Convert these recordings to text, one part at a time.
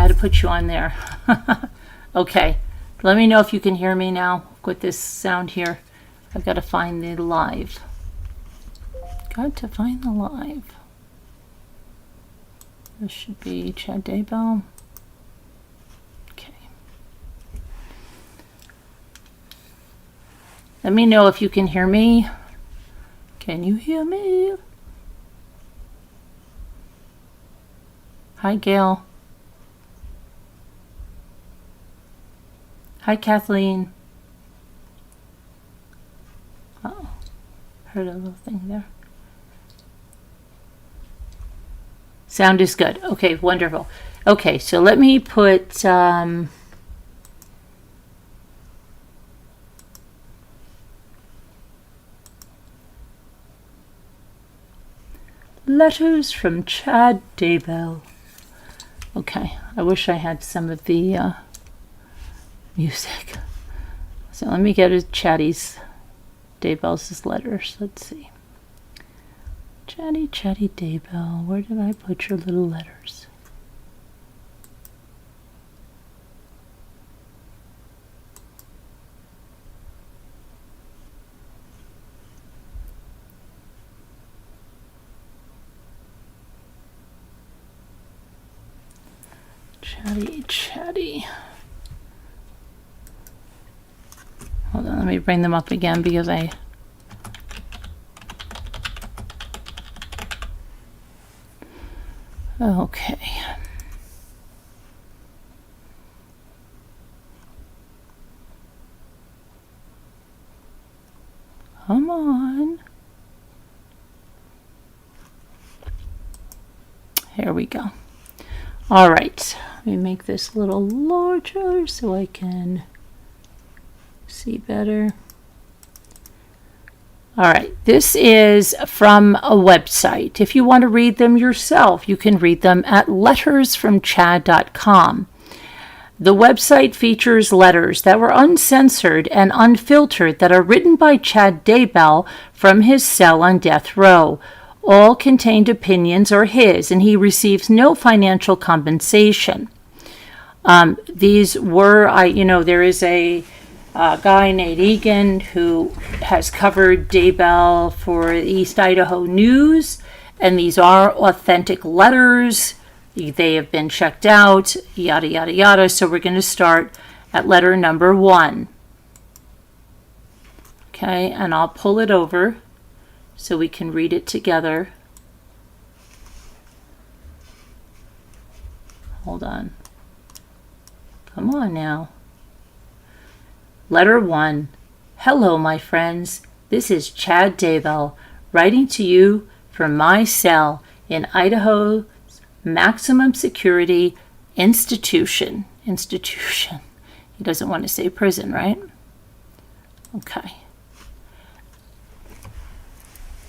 had to put you on there. Okay. Let me know if you can hear me now with this sound here. I've got to find the live. Got to find the live. This should be Chad Daybell. Okay. Let me know if you can hear me. Can you hear me? Hi, Gail. Hi, Kathleen. Oh, heard a little thing there. Sound is good. Okay, wonderful. Okay, so let me put letters from Chad Daybell. Okay, I wish I had some of the music. So let me get to Chatty's Daybell's letters. Let's see. Chatty Daybell, where did I put your little letters? Chatty. Hold on, let me bring them up again because okay. Come on. Here we go. All right. Let me make this a little larger so I can see better. All right, this is from a website. If you want to read them yourself, you can read them at lettersfromchad.com. The website features letters that were uncensored and unfiltered that are written by Chad Daybell from his cell on death row. All contained opinions are his, and he receives no financial compensation. These were, there is a guy named Egan who has covered Daybell for the East Idaho News, and these are authentic letters. They have been checked out, yada, yada, yada. So we're going to start at letter number 1. Okay, and I'll pull it over so we can read it together. Hold on. Come on now. Letter 1. Hello, my friends. This is Chad Daybell writing to you from my cell in Idaho's maximum security institution. Institution. He doesn't want to say prison, right? Okay.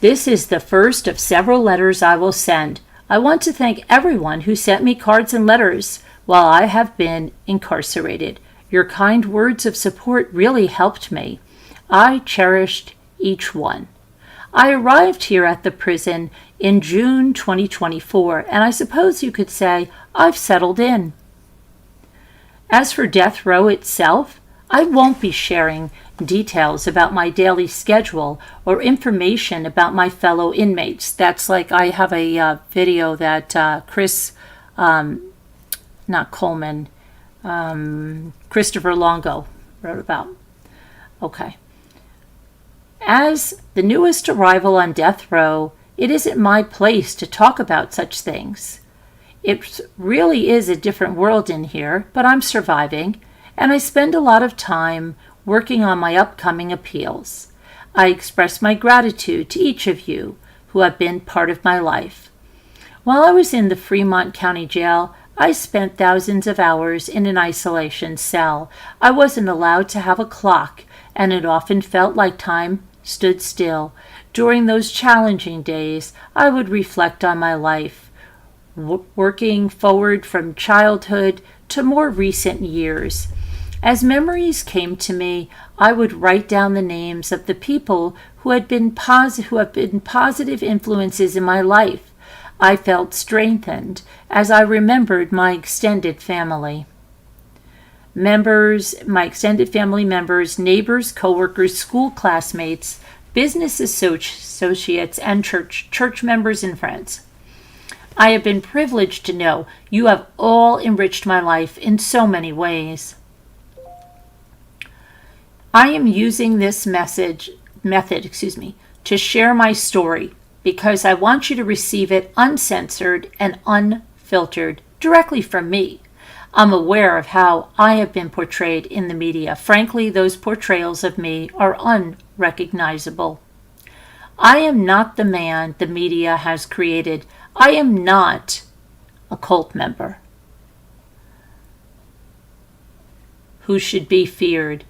This is the first of several letters I will send. I want to thank everyone who sent me cards and letters while I have been incarcerated. Your kind words of support really helped me. I cherished each one. I arrived here at the prison in June 2024, and I suppose you could say I've settled in. As for death row itself, I won't be sharing details about my daily schedule or information about my fellow inmates. That's like I have a video that Chris, not Coleman, Christopher Longo wrote about. Okay. As the newest arrival on death row, it isn't my place to talk about such things. It really is a different world in here, but I'm surviving, and I spend a lot of time working on my upcoming appeals. I express my gratitude to each of you who have been part of my life. While I was in the Fremont County Jail, I spent thousands of hours in an isolation cell. I wasn't allowed to have a clock, and it often felt like time stood still. During those challenging days, I would reflect on my life, working forward from childhood to more recent years. As memories came to me, I would write down the names of the people who have been positive influences in my life. I felt strengthened as I remembered my extended family. My extended family members, neighbors, coworkers, school classmates, business associates, and church members and friends. I have been privileged to know you have all enriched my life in so many ways. I am using this method, to share my story because I want you to receive it uncensored and unfiltered directly from me. I'm aware of how I have been portrayed in the media. Frankly, those portrayals of me are unrecognizable. I am not the man the media has created. I am not a cult member who should be feared.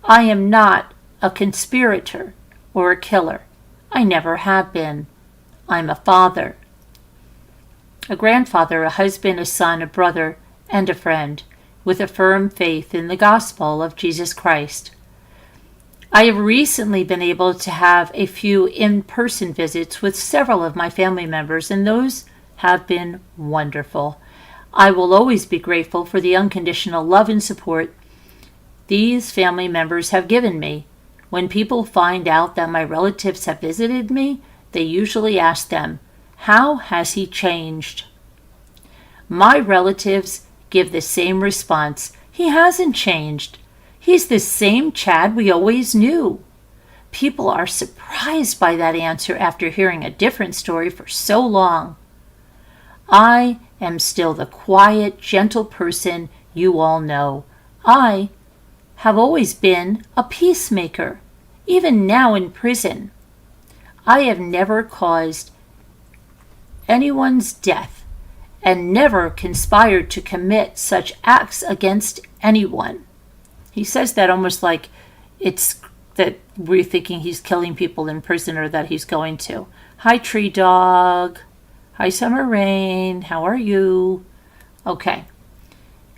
I am not a conspirator or a killer. I never have been. I'm a father, a grandfather, a husband, a son, a brother, and a friend, with a firm faith in the gospel of Jesus Christ. I have recently been able to have a few in-person visits with several of my family members, and those have been wonderful. I will always be grateful for the unconditional love and support these family members have given me. When people find out that my relatives have visited me, they usually ask them, "How has he changed?" My relatives give the same response. "He hasn't changed. He's the same Chad we always knew." People are surprised by that answer after hearing a different story for so long. I am still the quiet, gentle person you all know. I have always been a peacemaker, even now in prison. I have never caused anyone's death and never conspired to commit such acts against anyone. He says that almost like it's that we're thinking he's killing people in prison or that he's going to. Hi, Tree Dog. Hi, Summer Rain. How are you? Okay.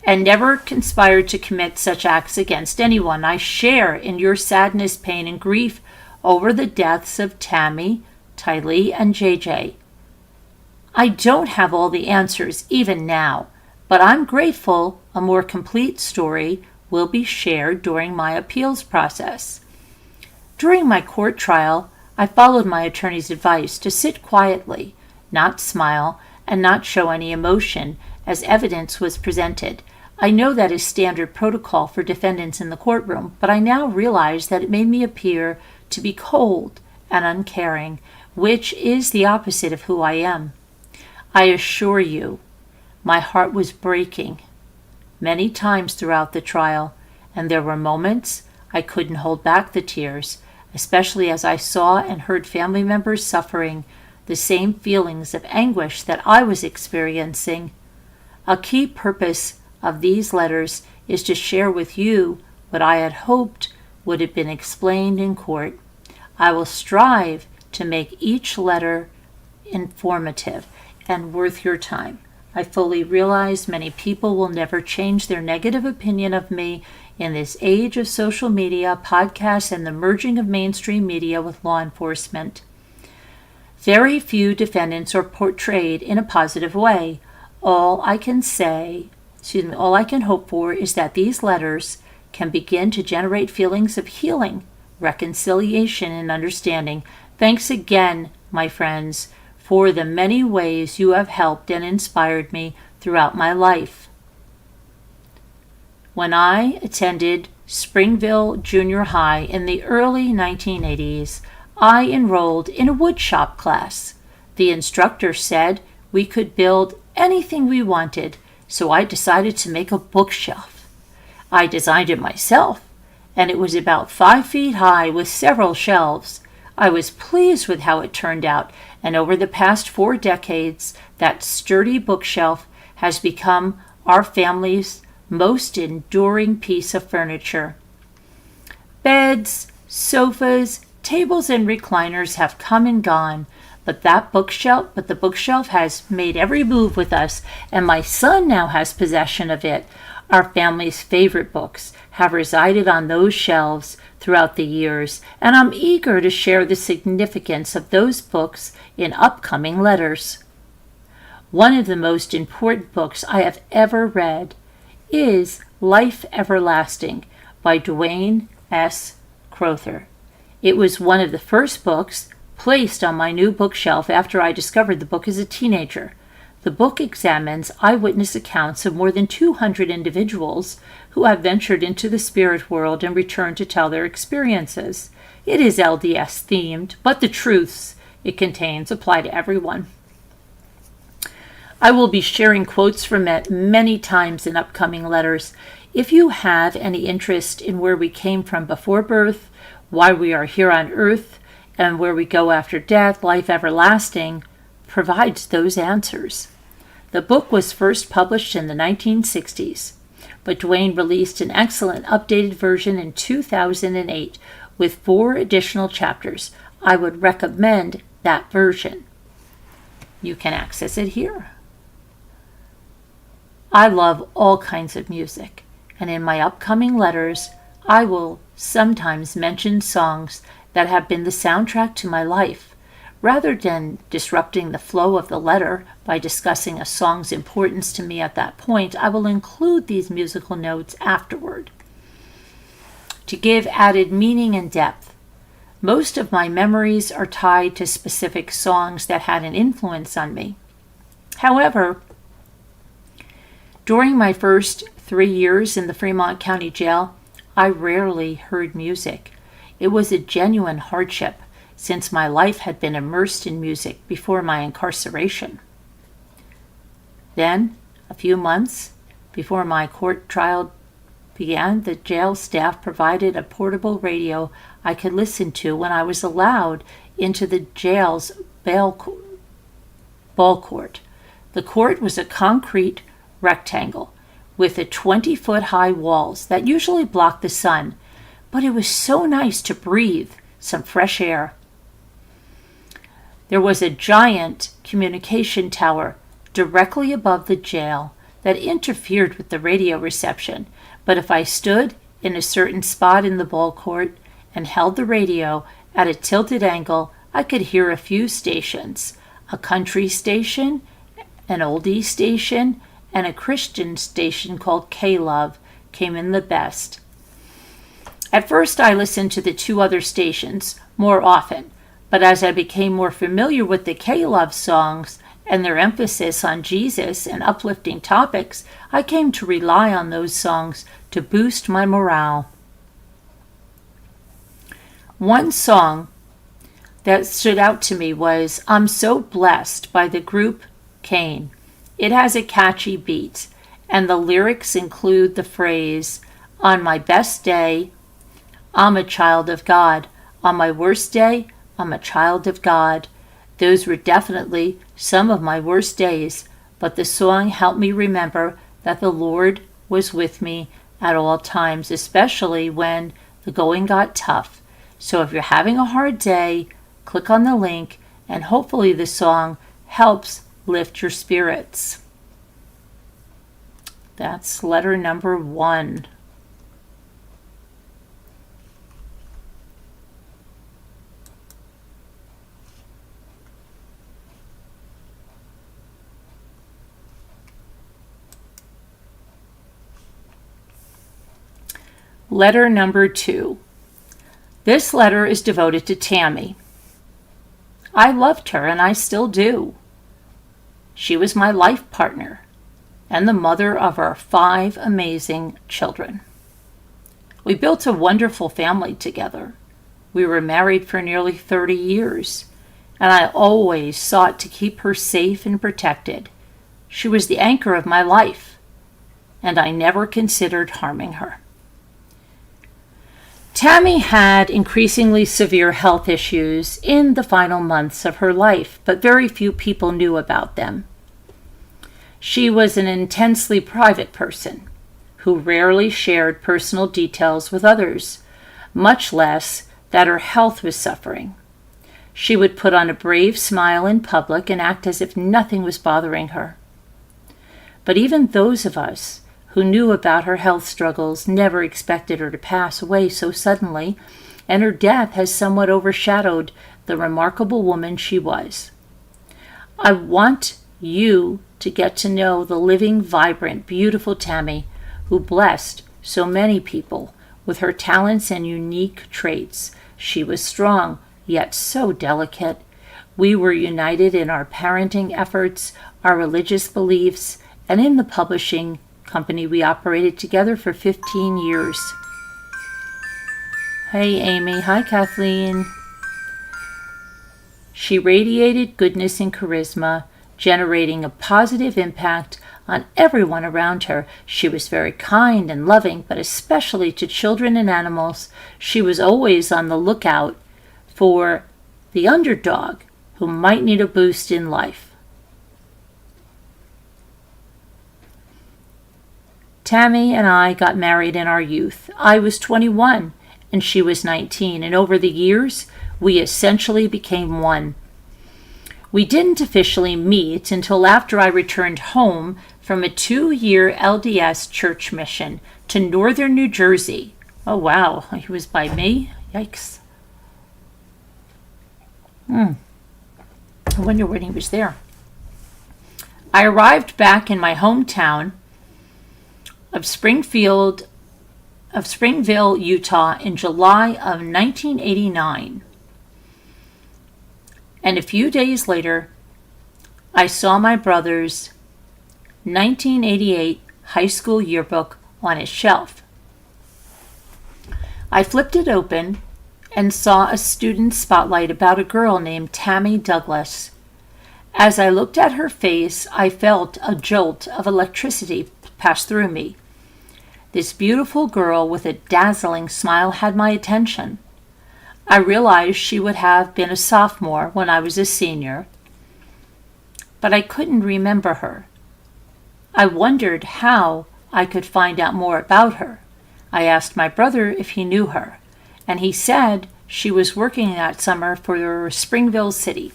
And never conspired to commit such acts against anyone. I share in your sadness, pain, and grief over the deaths of Tammy, Tylee, and JJ. I don't have all the answers even now, but I'm grateful a more complete story will be shared during my appeals process. During my court trial, I followed my attorney's advice to sit quietly, not smile, and not show any emotion as evidence was presented. I know that is standard protocol for defendants in the courtroom, but I now realize that it made me appear to be cold and uncaring, which is the opposite of who I am. I assure you, my heart was breaking many times throughout the trial, and there were moments I couldn't hold back the tears, especially as I saw and heard family members suffering the same feelings of anguish that I was experiencing. A key purpose of these letters is to share with you what I had hoped would have been explained in court. I will strive to make each letter informative and worth your time. I fully realize many people will never change their negative opinion of me in this age of social media, podcasts, and the merging of mainstream media with law enforcement. Very few defendants are portrayed in a positive way. All I can hope for is that these letters can begin to generate feelings of healing, reconciliation, and understanding. Thanks again, my friends, for the many ways you have helped and inspired me throughout my life. When I attended Springville Junior High in the early 1980s, I enrolled in a woodshop class. The instructor said we could build anything we wanted, so I decided to make a bookshelf. I designed it myself, and it was about 5 feet high with several shelves. I was pleased with how it turned out, and over the past 4 decades, that sturdy bookshelf has become our family's most enduring piece of furniture. Beds, sofas, tables, and recliners have come and gone, but the bookshelf has made every move with us, and my son now has possession of it. Our family's favorite books have resided on those shelves throughout the years, and I'm eager to share the significance of those books in upcoming letters. One of the most important books I have ever read is Life Everlasting by Dwayne S. Crowther. It was one of the first books placed on my new bookshelf after I discovered the book as a teenager. The book examines eyewitness accounts of more than 200 individuals who have ventured into the spirit world and returned to tell their experiences. It is LDS themed, but the truths it contains apply to everyone. I will be sharing quotes from it many times in upcoming letters. If you have any interest in where we came from before birth, why we are here on earth, and where we go after death, Life Everlasting provides those answers. The book was first published in the 1960s, but Dwayne released an excellent updated version in 2008 with 4 additional chapters. I would recommend that version. You can access it here. I love all kinds of music, and in my upcoming letters, I will sometimes mention songs that have been the soundtrack to my life. Rather than disrupting the flow of the letter by discussing a song's importance to me at that point, I will include these musical notes afterward to give added meaning and depth. Most of my memories are tied to specific songs that had an influence on me. However, during my first 3 years in the Fremont County Jail, I rarely heard music. It was a genuine hardship, since my life had been immersed in music before my incarceration. Then, a few months before my court trial began, the jail staff provided a portable radio I could listen to when I was allowed into the jail's ball court. The court was a concrete rectangle with a 20-foot-high walls that usually blocked the sun, but it was so nice to breathe some fresh air. There was a giant communication tower directly above the jail that interfered with the radio reception, but if I stood in a certain spot in the ball court and held the radio at a tilted angle, I could hear a few stations: a country station, an oldie station, and a Christian station called K-Love came in the best. At first I listened to the 2 other stations more often, but as I became more familiar with the K-Love songs and their emphasis on Jesus and uplifting topics, I came to rely on those songs to boost my morale. One song that stood out to me was "I'm So Blessed" by the group Cain. It has a catchy beat, and the lyrics include the phrase, "On my best day, I'm a child of God. On my worst day, I'm a child of God." Those were definitely some of my worst days, but the song helped me remember that the Lord was with me at all times, especially when the going got tough. So if you're having a hard day, click on the link, and hopefully the song helps lift your spirits. That's letter number 1. Letter number 2. This letter is devoted to Tammy. I loved her, and I still do. She was my life partner and the mother of our 5 amazing children. We built a wonderful family together. We were married for nearly 30 years, and I always sought to keep her safe and protected. She was the anchor of my life, and I never considered harming her. Tammy had increasingly severe health issues in the final months of her life, but very few people knew about them. She was an intensely private person who rarely shared personal details with others, much less that her health was suffering. She would put on a brave smile in public and act as if nothing was bothering her. But even those of us who knew about her health struggles never expected her to pass away so suddenly, and her death has somewhat overshadowed the remarkable woman she was. I want you to get to know the living, vibrant, beautiful Tammy who blessed so many people with her talents and unique traits. She was strong, yet so delicate. We were united in our parenting efforts, our religious beliefs, and in the publishing company we operated together for 15 years. Hey, Amy. Hi, Kathleen. She radiated goodness and charisma, generating a positive impact on everyone around her. She was very kind and loving, but especially to children and animals. She was always on the lookout for the underdog who might need a boost in life. Tammy and I got married in our youth. I was 21 and she was 19, and over the years, we essentially became one. We didn't officially meet until after I returned home from a 2-year LDS church mission to northern New Jersey. Oh, wow. He was by me? Yikes. I wonder when he was there. I arrived back in my hometown of Springville, Utah in July of 1989. And a few days later, I saw my brother's 1988 high school yearbook on his shelf. I flipped it open and saw a student spotlight about a girl named Tammy Douglas. As I looked at her face, I felt a jolt of electricity pass through me. This beautiful girl with a dazzling smile had my attention. I realized she would have been a sophomore when I was a senior, but I couldn't remember her. I wondered how I could find out more about her. I asked my brother if he knew her, and he said she was working that summer for Springville City.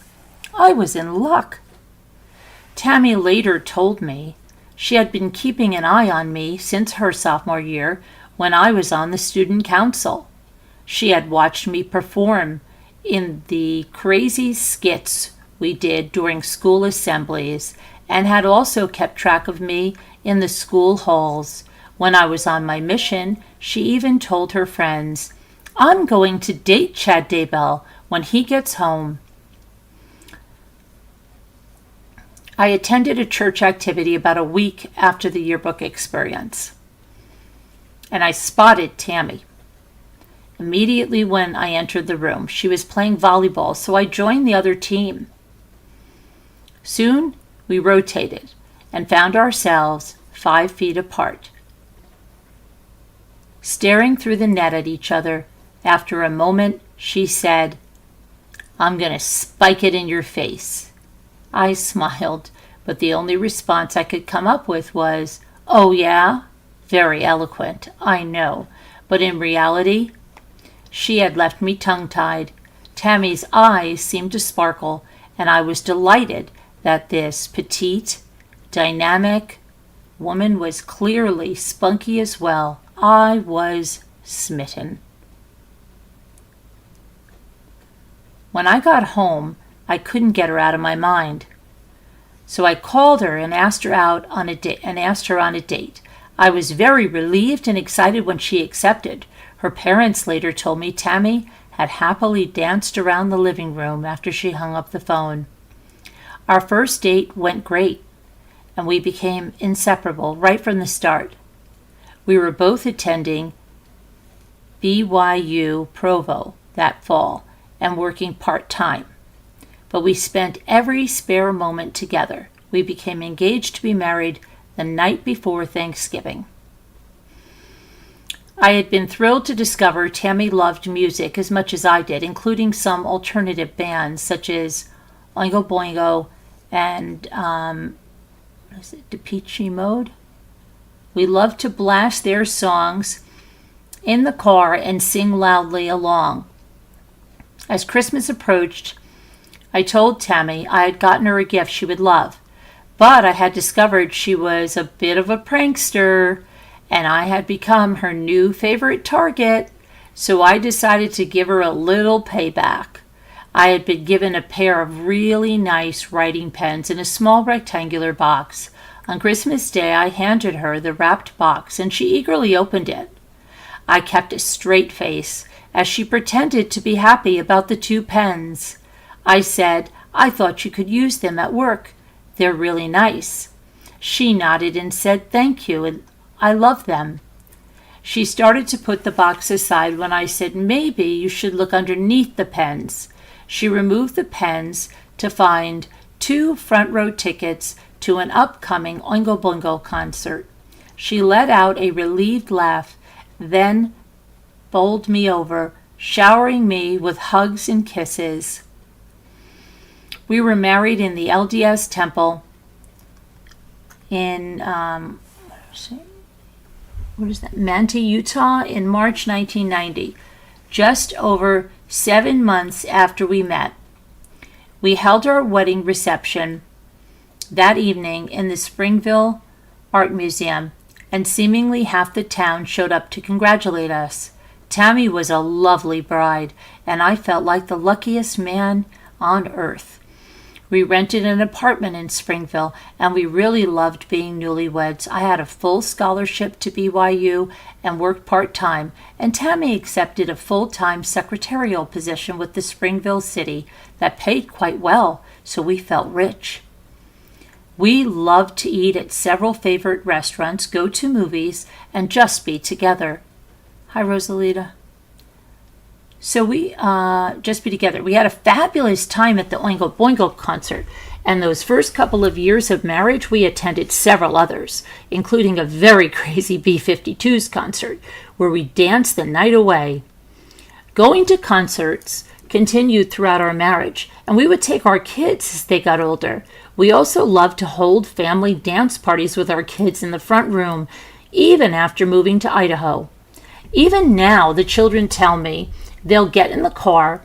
I was in luck. Tammy later told me she had been keeping an eye on me since her sophomore year when I was on the student council. She had watched me perform in the crazy skits we did during school assemblies and had also kept track of me in the school halls. When I was on my mission, she even told her friends, "I'm going to date Chad Daybell when he gets home." I attended a church activity about a week after the yearbook experience, and I spotted Tammy. Immediately when I entered the room, she was playing volleyball, so I joined the other team. Soon, we rotated and found ourselves 5 feet apart, staring through the net at each other. After a moment, she said, "I'm going to spike it in your face." I smiled, but the only response I could come up with was, "Oh yeah?" Very eloquent, I know, but in reality, she had left me tongue-tied. Tammy's eyes seemed to sparkle, and I was delighted that this petite, dynamic woman was clearly spunky as well. I was smitten. When I got home, I couldn't get her out of my mind. So I called her and asked her on a date. I was very relieved and excited when she accepted. Her parents later told me Tammy had happily danced around the living room after she hung up the phone. Our first date went great, and we became inseparable right from the start. We were both attending BYU Provo that fall and working part-time, but we spent every spare moment together. We became engaged to be married the night before Thanksgiving. I had been thrilled to discover Tammy loved music as much as I did, including some alternative bands such as Oingo Boingo and Depeche Mode. We loved to blast their songs in the car and sing loudly along. As Christmas approached, I told Tammy I had gotten her a gift she would love, but I had discovered she was a bit of a prankster, and I had become her new favorite target, so I decided to give her a little payback. I had been given a pair of really nice writing pens in a small rectangular box. On Christmas Day, I handed her the wrapped box, and she eagerly opened it. I kept a straight face as she pretended to be happy about the 2 pens. I said, "I thought you could use them at work. They're really nice." She nodded and said thank you, and I love them. She started to put the box aside when I said maybe you should look underneath the pens. She removed the pens to find 2 front-row tickets to an upcoming Oingo Boingo concert. She let out a relieved laugh, then bowled me over, showering me with hugs and kisses. We were married in the LDS temple in Manti, Utah in March 1990, just over 7 months after we met. We held our wedding reception that evening in the Springville Art Museum, and seemingly half the town showed up to congratulate us. Tammy was a lovely bride, and I felt like the luckiest man on earth. We rented an apartment in Springville, and we really loved being newlyweds. I had a full scholarship to BYU and worked part-time, and Tammy accepted a full-time secretarial position with the Springville City that paid quite well, so we felt rich. We loved to eat at several favorite restaurants, go to movies, and just be together. Hi, Rosalita. So we just be together. We had a fabulous time at the Oingo Boingo concert, and those first couple of years of marriage, we attended several others, including a very crazy B-52s concert, where we danced the night away. Going to concerts continued throughout our marriage, and we would take our kids as they got older. We also loved to hold family dance parties with our kids in the front room, even after moving to Idaho. Even now, the children tell me they'll get in the car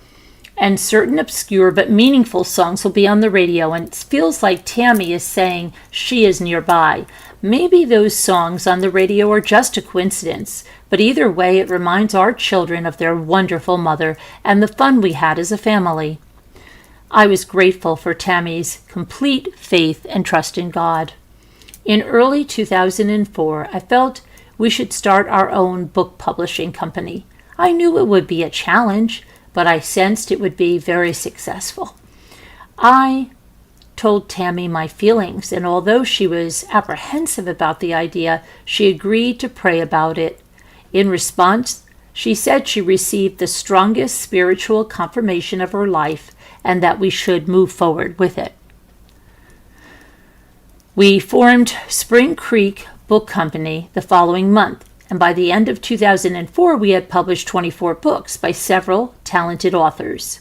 and certain obscure but meaningful songs will be on the radio, and it feels like Tammy is saying she is nearby. Maybe those songs on the radio are just a coincidence, but either way it reminds our children of their wonderful mother and the fun we had as a family. I was grateful for Tammy's complete faith and trust in God. In early 2004, I felt we should start our own book publishing company. I knew it would be a challenge, but I sensed it would be very successful. I told Tammy my feelings, and although she was apprehensive about the idea, she agreed to pray about it. In response, she said she received the strongest spiritual confirmation of her life and that we should move forward with it. We formed Spring Creek Book Company the following month, and by the end of 2004, we had published 24 books by several talented authors.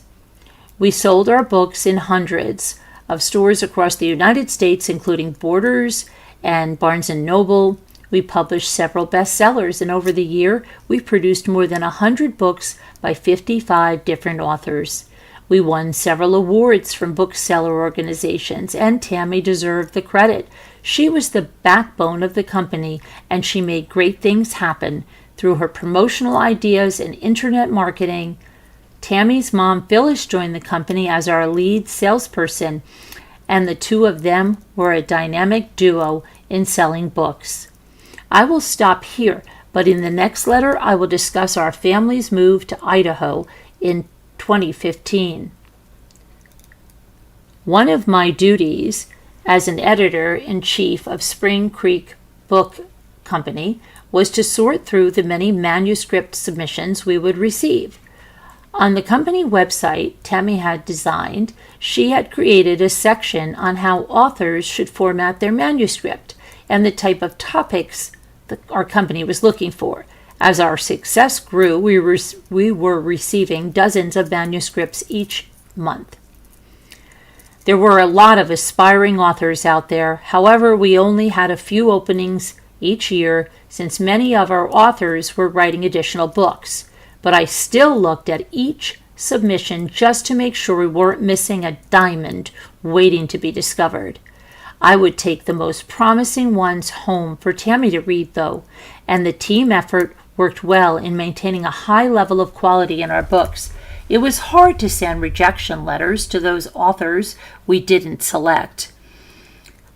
We sold our books in hundreds of stores across the United States, including Borders and Barnes & Noble. We published several bestsellers, and over the year, we produced more than 100 books by 55 different authors. We won several awards from bookseller organizations, and Tammy deserved the credit. She was the backbone of the company, and she made great things happen through her promotional ideas and internet marketing. Tammy's mom, Phyllis, joined the company as our lead salesperson, and the two of them were a dynamic duo in selling books. I will stop here, but in the next letter, I will discuss our family's move to Idaho in 2015. One of my duties as an editor-in-chief of Spring Creek Book Company was to sort through the many manuscript submissions we would receive. On the company website Tammy had designed, she had created a section on how authors should format their manuscript and the type of topics that our company was looking for. As our success grew, we were receiving dozens of manuscripts each month. There were a lot of aspiring authors out there. However, we only had a few openings each year since many of our authors were writing additional books. But I still looked at each submission just to make sure we weren't missing a diamond waiting to be discovered. I would take the most promising ones home for Tammy to read, though, and the team effort worked well in maintaining a high level of quality in our books. It was hard to send rejection letters to those authors we didn't select.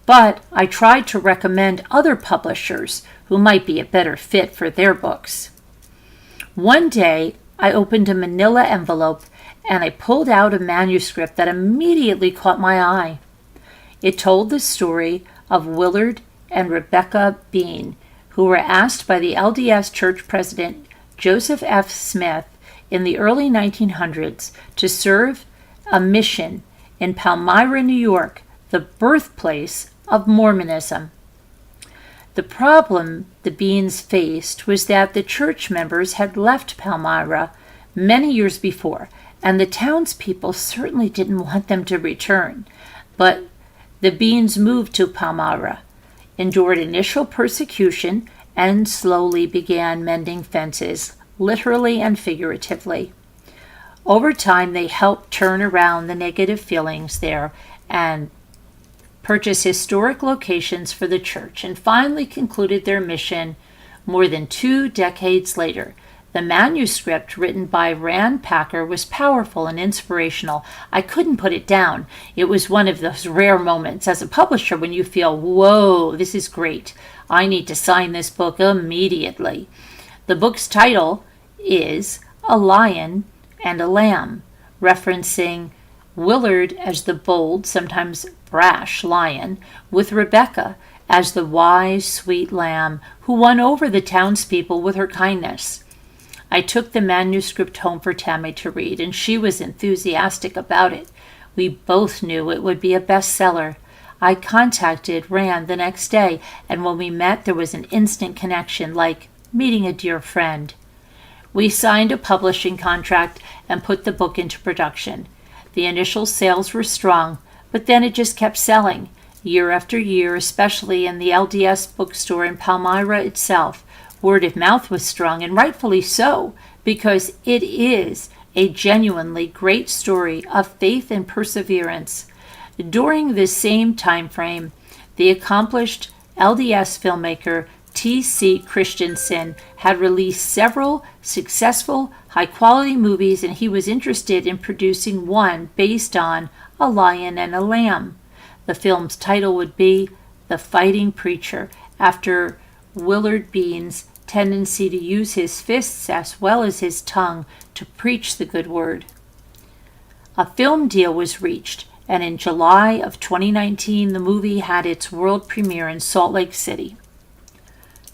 But I tried to recommend other publishers who might be a better fit for their books. One day, I opened a manila envelope and I pulled out a manuscript that immediately caught my eye. It told the story of Willard and Rebecca Bean, who were asked by the LDS Church President Joseph F. Smith in the early 1900s to serve a mission in Palmyra, New York, the birthplace of Mormonism. The problem the Beans faced was that the church members had left Palmyra many years before, and the townspeople certainly didn't want them to return. But the Beans moved to Palmyra, endured initial persecution, and slowly began mending fences, literally and figuratively. Over time, they helped turn around the negative feelings there and purchase historic locations for the church, and finally concluded their mission more than 2 decades later. The manuscript written by Rand Packer was powerful and inspirational. I couldn't put it down. It was one of those rare moments as a publisher when you feel, whoa, this is great. I need to sign this book immediately. The book's title is A Lion and a Lamb, referencing Willard as the bold, sometimes brash lion, with Rebecca as the wise, sweet lamb who won over the townspeople with her kindness. I took the manuscript home for Tammy to read, and she was enthusiastic about it. We both knew it would be a bestseller. I contacted Rand the next day, and when we met, there was an instant connection, like meeting a dear friend. We signed a publishing contract and put the book into production. The initial sales were strong, but then it just kept selling, year after year, especially in the LDS bookstore in Palmyra itself. Word of mouth was strong, and rightfully so, because it is a genuinely great story of faith and perseverance. During this same time frame, the accomplished LDS filmmaker T.C. Christensen had released several successful, high-quality movies, and he was interested in producing one based on A Lion and a Lamb. The film's title would be The Fighting Preacher, after Willard Bean's tendency to use his fists as well as his tongue to preach the good word. A film deal was reached, and in July of 2019, the movie had its world premiere in Salt Lake City.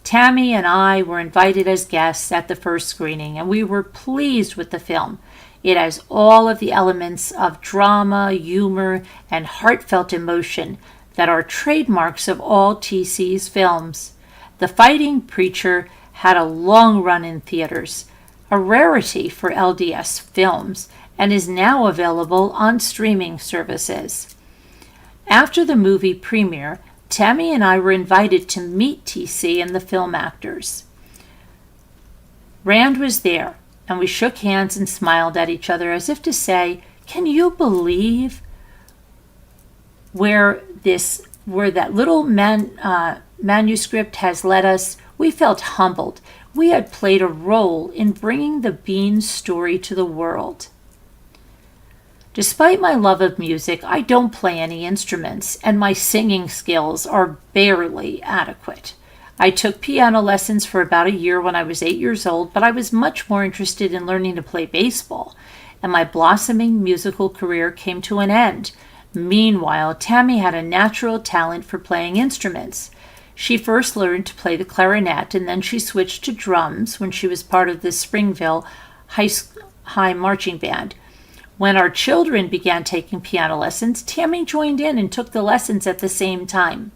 Tammy and I were invited as guests at the first screening, and we were pleased with the film. It has all of the elements of drama, humor, and heartfelt emotion that are trademarks of all TC's films. The Fighting Preacher had a long run in theaters, a rarity for LDS films, and is now available on streaming services. After the movie premiere, Tammy and I were invited to meet TC and the film actors. Rand was there, and we shook hands and smiled at each other as if to say, can you believe where that little manuscript has led us? We felt humbled. We had played a role in bringing the Bean story to the world. Despite my love of music, I don't play any instruments, and my singing skills are barely adequate. I took piano lessons for about a year when I was 8 years old, but I was much more interested in learning to play baseball, and my blossoming musical career came to an end. Meanwhile, Tammy had a natural talent for playing instruments. She first learned to play the clarinet, and then she switched to drums when she was part of the Springville High Marching Band. When our children began taking piano lessons, Tammy joined in and took the lessons at the same time.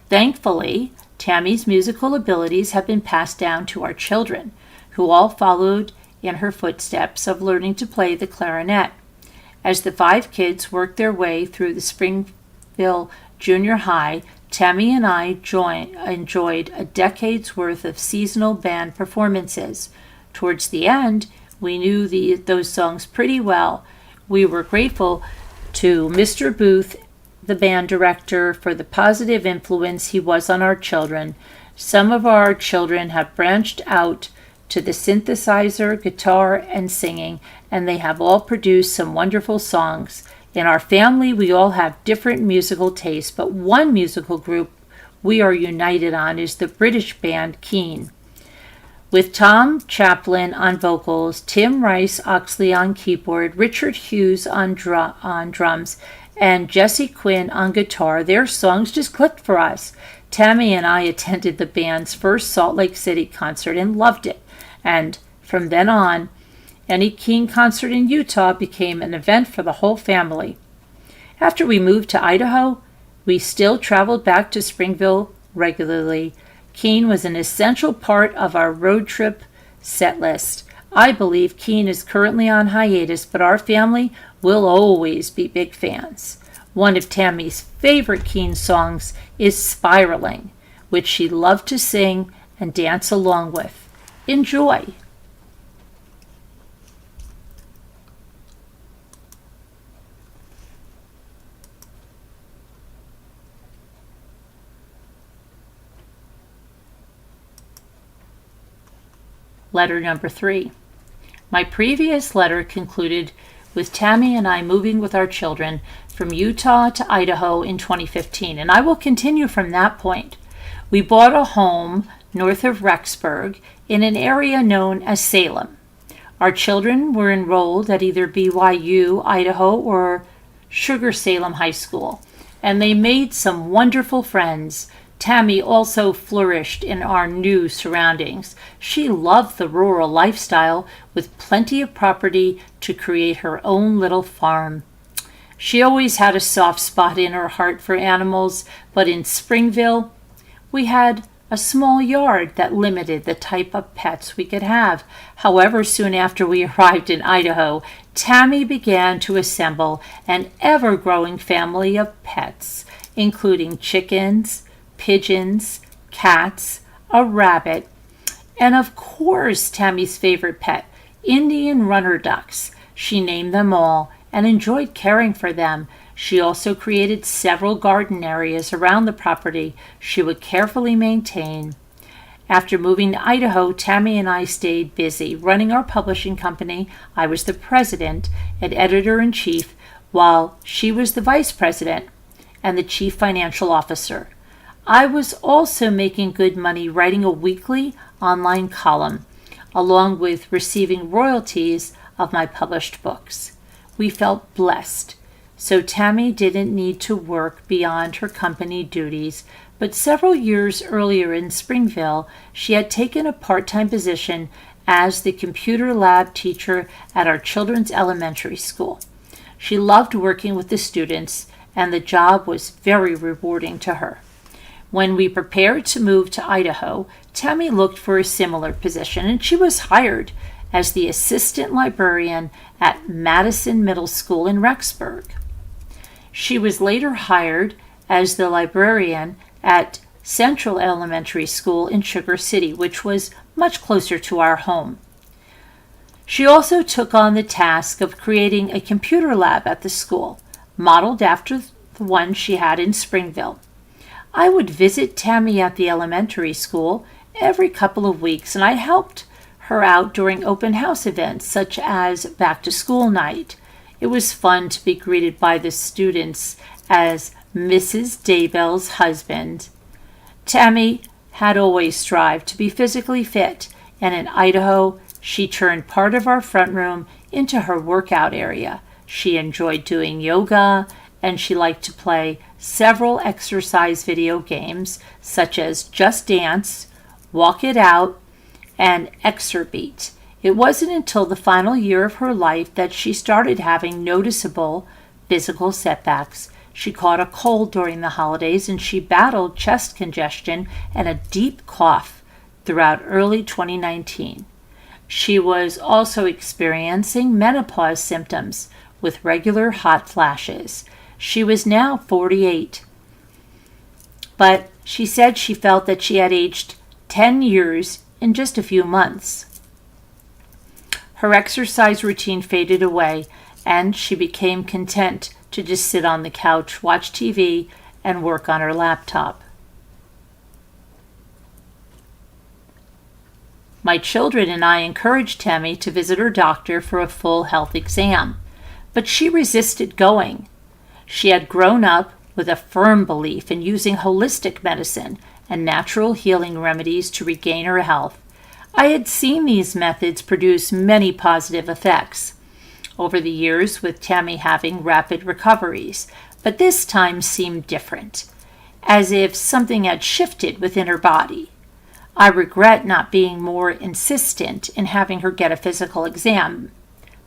Thankfully, Tammy's musical abilities have been passed down to our children, who all followed in her footsteps of learning to play the clarinet. As the 5 kids worked their way through the Springville Junior High, Tammy and I enjoyed a decade's worth of seasonal band performances. Towards the end, we knew those songs pretty well. We were grateful to Mr. Booth, the band director, for the positive influence he was on our children. Some of our children have branched out to the synthesizer, guitar, and singing, and they have all produced some wonderful songs. In our family, we all have different musical tastes, but one musical group we are united on is the British band Keane. With Tom Chaplin on vocals, Tim Rice Oxley on keyboard, Richard Hughes on drums, and Jesse Quinn on guitar, their songs just clicked for us. Tammy and I attended the band's first Salt Lake City concert and loved it. And from then on, any Keane concert in Utah became an event for the whole family. After we moved to Idaho, we still traveled back to Springville regularly. Keane was an essential part of our road trip set list. I believe Keane is currently on hiatus, but our family will always be big fans. One of Tammy's favorite Keane songs is Spiraling, which she loved to sing and dance along with. Enjoy! Letter number 3. My previous letter concluded with Tammy and I moving with our children from Utah to Idaho in 2015, and I will continue from that point. We bought a home north of Rexburg in an area known as Salem. Our children were enrolled at either BYU, Idaho, or Sugar Salem High School, and they made some wonderful friends. Tammy also flourished in our new surroundings. She loved the rural lifestyle with plenty of property to create her own little farm. She always had a soft spot in her heart for animals, but in Springville, we had a small yard that limited the type of pets we could have. However, soon after we arrived in Idaho, Tammy began to assemble an ever-growing family of pets, including chickens, pigeons, cats, a rabbit, and of course Tammy's favorite pet, Indian runner ducks. She named them all and enjoyed caring for them. She also created several garden areas around the property she would carefully maintain. After moving to Idaho, Tammy and I stayed busy running our publishing company. I was the president and editor-in-chief, while she was the vice president and the chief financial officer. I was also making good money writing a weekly online column, along with receiving royalties of my published books. We felt blessed, so Tammy didn't need to work beyond her company duties, but several years earlier in Springville, she had taken a part-time position as the computer lab teacher at our children's elementary school. She loved working with the students, and the job was very rewarding to her. When we prepared to move to Idaho, Tammy looked for a similar position, and she was hired as the assistant librarian at Madison Middle School in Rexburg. She was later hired as the librarian at Central Elementary School in Sugar City, which was much closer to our home. She also took on the task of creating a computer lab at the school, modeled after the one she had in Springville. I would visit Tammy at the elementary school every couple of weeks, and I helped her out during open house events such as back to school night. It was fun to be greeted by the students as Mrs. Daybell's husband. Tammy had always strived to be physically fit, and in Idaho, she turned part of our front room into her workout area. She enjoyed doing yoga, and she liked to play several exercise video games such as Just Dance, Walk It Out, and Exerbeat. It wasn't until the final year of her life that she started having noticeable physical setbacks. She caught a cold during the holidays, and she battled chest congestion and a deep cough throughout early 2019. She was also experiencing menopause symptoms with regular hot flashes. She was now 48, but she said she felt that she had aged 10 years in just a few months. Her exercise routine faded away, and she became content to just sit on the couch, watch TV, and work on her laptop. My children and I encouraged Tammy to visit her doctor for a full health exam, but she resisted going. She had grown up with a firm belief in using holistic medicine and natural healing remedies to regain her health. I had seen these methods produce many positive effects over the years, with Tammy having rapid recoveries, but this time seemed different, as if something had shifted within her body. I regret not being more insistent in having her get a physical exam,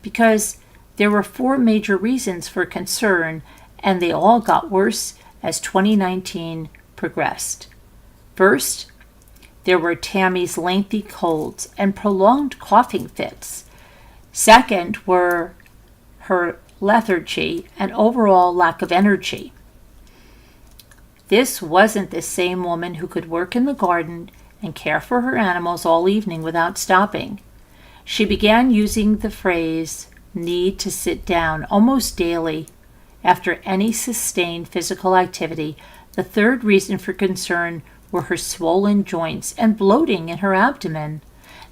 because there were 4 major reasons for concern, and they all got worse as 2019 progressed. First, there were Tammy's lengthy colds and prolonged coughing fits. Second were her lethargy and overall lack of energy. This wasn't the same woman who could work in the garden and care for her animals all evening without stopping. She began using the phrase, need to sit down, almost daily after any sustained physical activity. The third reason for concern were her swollen joints and bloating in her abdomen.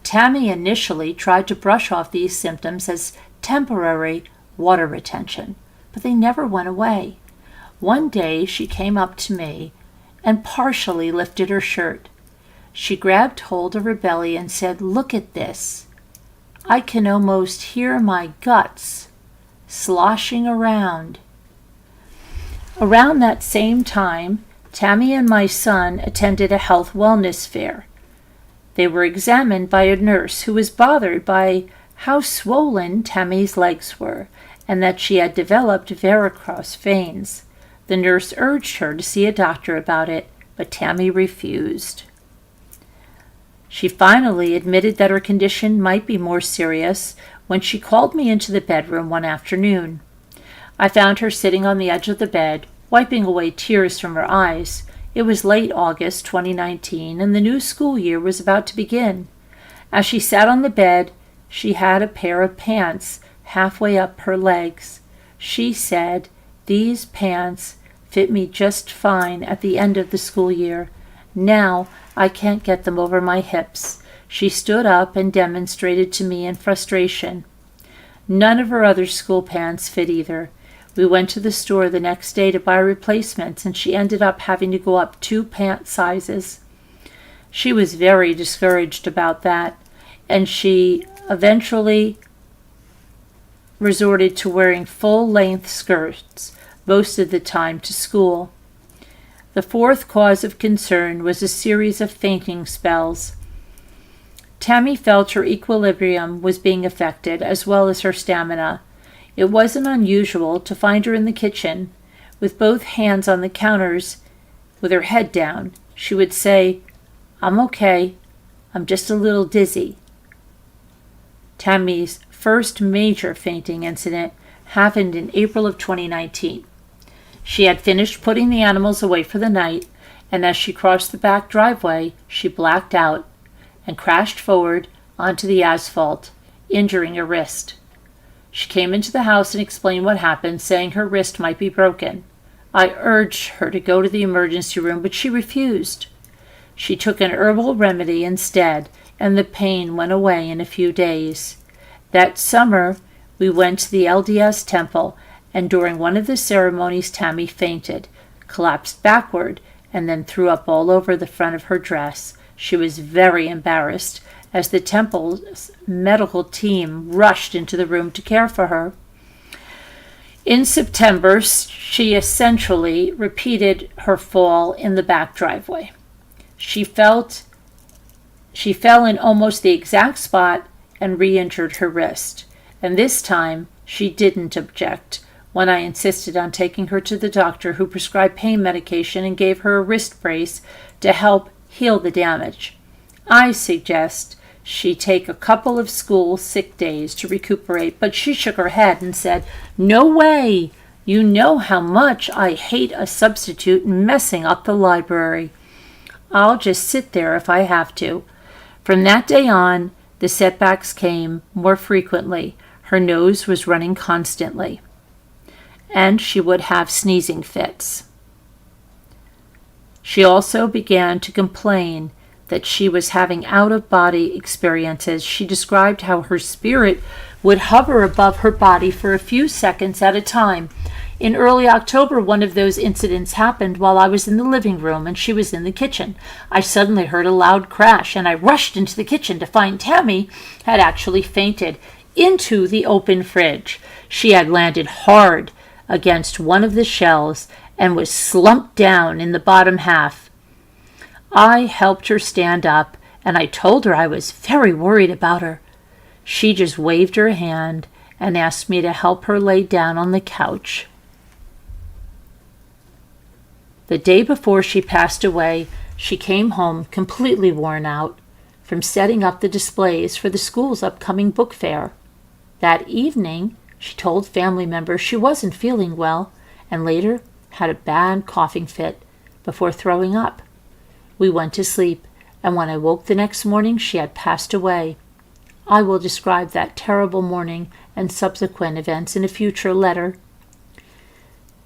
Tammy initially tried to brush off these symptoms as temporary water retention, but they never went away. One day she came up to me and partially lifted her shirt. She grabbed hold of her belly and said, "Look at this. I can almost hear my guts sloshing around." Around that same time, Tammy and my son attended a health wellness fair. They were examined by a nurse who was bothered by how swollen Tammy's legs were and that she had developed varicose veins. The nurse urged her to see a doctor about it, but Tammy refused. She finally admitted that her condition might be more serious when she called me into the bedroom one afternoon. I found her sitting on the edge of the bed, wiping away tears from her eyes. It was late August 2019, and the new school year was about to begin. As she sat on the bed, she had a pair of pants halfway up her legs. She said, "These pants fit me just fine at the end of the school year. Now I can't get them over my hips." She stood up and demonstrated to me in frustration. None of her other school pants fit either. We went to the store the next day to buy replacements, and she ended up having to go up 2 pant sizes. She was very discouraged about that, and she eventually resorted to wearing full-length skirts most of the time to school. The fourth cause of concern was a series of fainting spells. Tammy felt her equilibrium was being affected, as well as her stamina. It wasn't unusual to find her in the kitchen, with both hands on the counters, with her head down. She would say, "I'm okay. I'm just a little dizzy." Tammy's first major fainting incident happened in April of 2019. She had finished putting the animals away for the night, and as she crossed the back driveway, she blacked out and crashed forward onto the asphalt, injuring her wrist. She came into the house and explained what happened, saying her wrist might be broken. I urged her to go to the emergency room, but she refused. She took an herbal remedy instead, and the pain went away in a few days. That summer, we went to the LDS temple, and during one of the ceremonies, Tammy fainted, collapsed backward, and then threw up all over the front of her dress. She was very embarrassed as the temple's medical team rushed into the room to care for her. In September, she essentially repeated her fall in the back driveway. She fell in almost the exact spot and re-injured her wrist. And this time, she didn't object when I insisted on taking her to the doctor, who prescribed pain medication and gave her a wrist brace to help heal the damage. I suggest she take a couple of school sick days to recuperate, but she shook her head and said, "No way! You know how much I hate a substitute messing up the library. I'll just sit there if I have to." From that day on, the setbacks came more frequently. Her nose was running constantly, and she would have sneezing fits. She also began to complain that she was having out-of-body experiences. She described how her spirit would hover above her body for a few seconds at a time. In early October, one of those incidents happened while I was in the living room and she was in the kitchen. I suddenly heard a loud crash and I rushed into the kitchen to find Tammy had actually fainted into the open fridge. She had landed hard against one of the shelves and was slumped down in the bottom half. I helped her stand up and I told her I was very worried about her. She just waved her hand and asked me to help her lay down on the couch. The day before she passed away, she came home completely worn out from setting up the displays for the school's upcoming book fair. That evening, she told family members she wasn't feeling well and later had a bad coughing fit before throwing up. We went to sleep, and when I woke the next morning, she had passed away. I will describe that terrible morning and subsequent events in a future letter.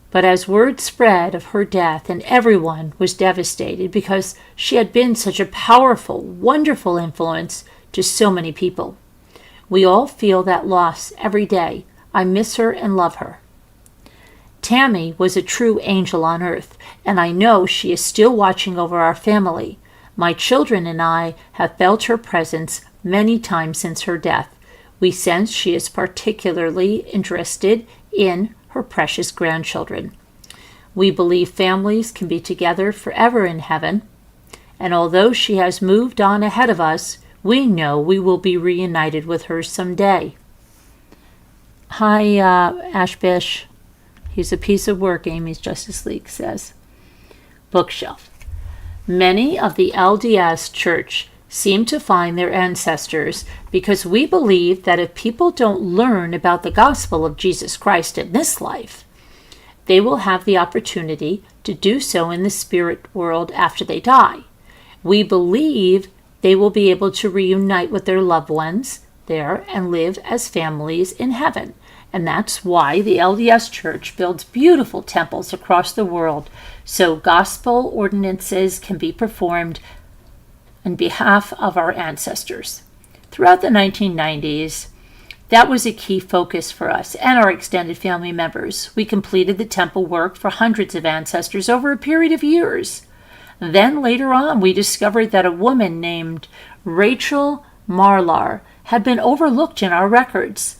But as word spread of her death, and everyone was devastated because she had been such a powerful, wonderful influence to so many people. We all feel that loss every day. I miss her and love her. Tammy was a true angel on earth, and I know she is still watching over our family. My children and I have felt her presence many times since her death. We sense she is particularly interested in her precious grandchildren. We believe families can be together forever in heaven, and although she has moved on ahead of us, we know we will be reunited with her someday. Hi, Ashbish. He's a piece of work, Amy's Justice League says. Bookshelf. Many of the LDS Church seem to find their ancestors because we believe that if people don't learn about the gospel of Jesus Christ in this life, they will have the opportunity to do so in the spirit world after they die. We believe they will be able to reunite with their loved ones there and live as families in heaven. And that's why the LDS Church builds beautiful temples across the world so gospel ordinances can be performed on behalf of our ancestors. Throughout the 1990s, that was a key focus for us and our extended family members. We completed the temple work for hundreds of ancestors over a period of years. Then later on, we discovered that a woman named Rachel Marlar had been overlooked in our records.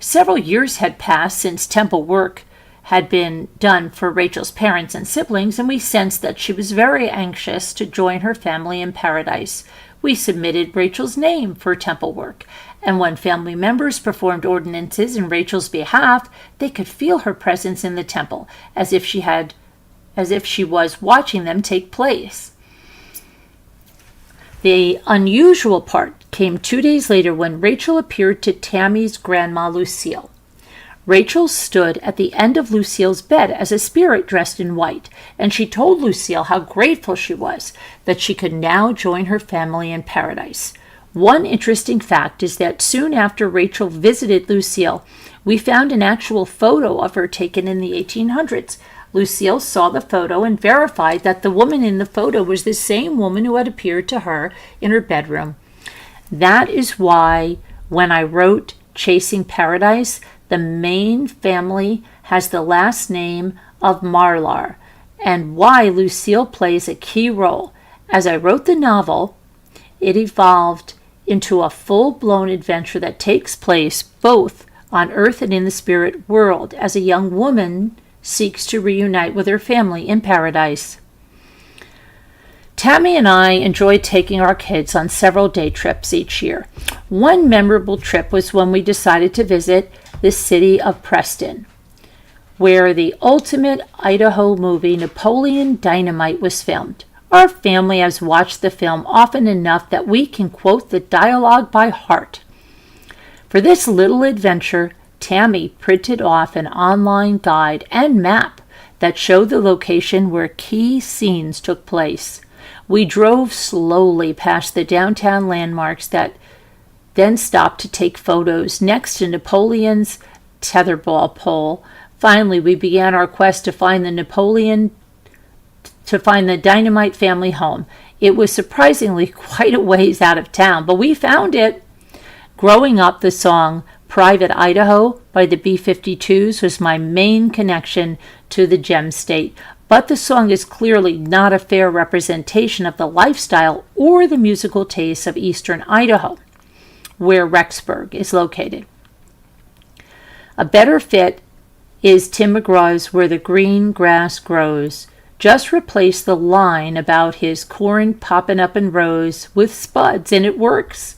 Several years had passed since temple work had been done for Rachel's parents and siblings, and we sensed that she was very anxious to join her family in paradise. We submitted Rachel's name for temple work, and when family members performed ordinances in Rachel's behalf, they could feel her presence in the temple, as if she was watching them take place. The unusual part came 2 days later when Rachel appeared to Tammy's grandma Lucille. Rachel stood at the end of Lucille's bed as a spirit dressed in white, and she told Lucille how grateful she was that she could now join her family in paradise. One interesting fact is that soon after Rachel visited Lucille, we found an actual photo of her taken in the 1800s. Lucille saw the photo and verified that the woman in the photo was the same woman who had appeared to her in her bedroom. That is why when I wrote Chasing Paradise, the main family has the last name of Marlar, and why Lucille plays a key role. As I wrote the novel, it evolved into a full-blown adventure that takes place both on earth and in the spirit world as a young woman seeks to reunite with her family in paradise. Tammy and I enjoyed taking our kids on several day trips each year. One memorable trip was when we decided to visit the city of Preston, where the ultimate Idaho movie Napoleon Dynamite was filmed. Our family has watched the film often enough that we can quote the dialogue by heart. For this little adventure, Tammy printed off an online guide and map that showed the location where key scenes took place. We drove slowly past the downtown landmarks that then stopped to take photos next to Napoleon's tetherball pole. Finally, we began our quest to find the Dynamite family home. It was surprisingly quite a ways out of town, but we found it. Growing up, the song Private Idaho by the B-52s was my main connection to the Gem State, but the song is clearly not a fair representation of the lifestyle or the musical tastes of eastern Idaho, where Rexburg is located. A better fit is Tim McGraw's Where the Green Grass Grows. Just replace the line about his corn popping up in rows with spuds, and it works.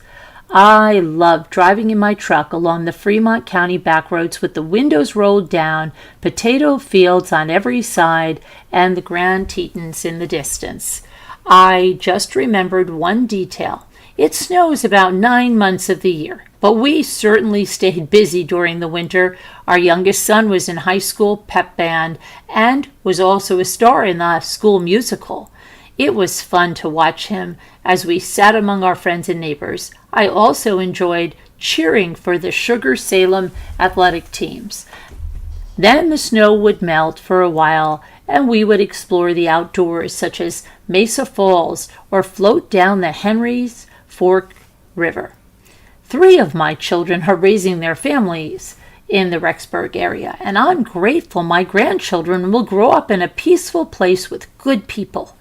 I love driving in my truck along the Fremont County backroads with the windows rolled down, potato fields on every side, and the Grand Tetons in the distance. I just remembered one detail. It snows about 9 months of the year, but we certainly stayed busy during the winter. Our youngest son was in high school pep band and was also a star in the school musical. It was fun to watch him as we sat among our friends and neighbors. I also enjoyed cheering for the Sugar Salem athletic teams. Then the snow would melt for a while, and we would explore the outdoors, such as Mesa Falls, or float down the Henry's Fork River. 3 of my children are raising their families in the Rexburg area, and I'm grateful my grandchildren will grow up in a peaceful place with good people,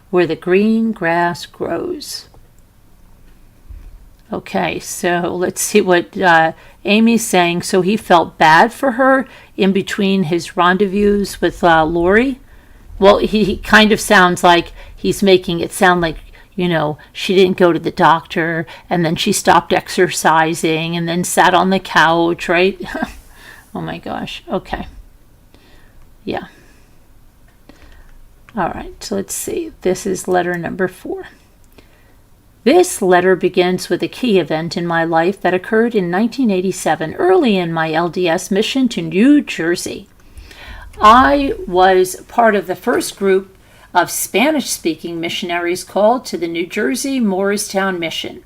where the green grass grows. Okay, so let's see what Amy's saying. So he felt bad for her in between his rendezvous with Lori. Well, he kind of sounds like he's making it sound like, she didn't go to the doctor, and then she stopped exercising, and then sat on the couch, right? Oh my gosh. Okay. Yeah. All right, so let's see. This is letter number 4. This letter begins with a key event in my life that occurred in 1987, early in my LDS mission to New Jersey. I was part of the first group of Spanish-speaking missionaries called to the New Jersey Morristown Mission.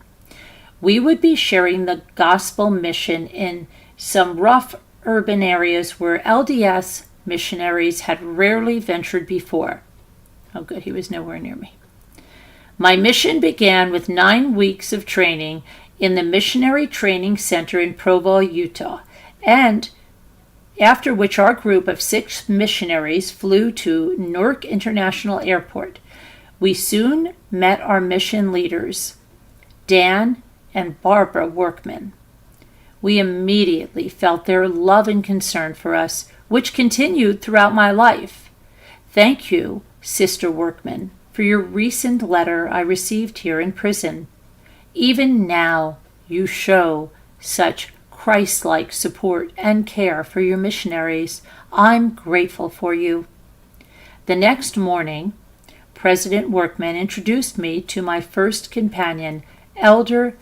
We would be sharing the gospel mission in some rough urban areas where LDS missionaries had rarely ventured before. Oh, good, he was nowhere near me. My mission began with 9 weeks of training in the Missionary Training Center in Provo, Utah, and after which our group of 6 missionaries flew to Newark International Airport. We soon met our mission leaders, Dan and Barbara Workman. We immediately felt their love and concern for us, which continued throughout my life. Thank you, Sister Workman, for your recent letter I received here in prison. Even now, you show such Christ-like support and care for your missionaries. I'm grateful for you. The next morning, President Workman introduced me to my first companion, Elder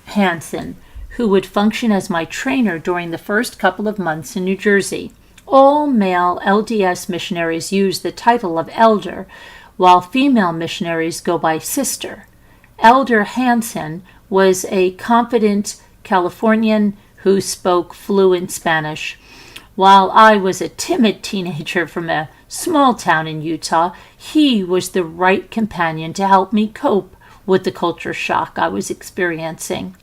Hansen, who would function as my trainer during the first couple of months in New Jersey. All male LDS missionaries use the title of elder, while female missionaries go by sister. Elder Hansen was a confident Californian who spoke fluent Spanish. While I was a timid teenager from a small town in Utah, he was the right companion to help me cope with the culture shock I was experiencing.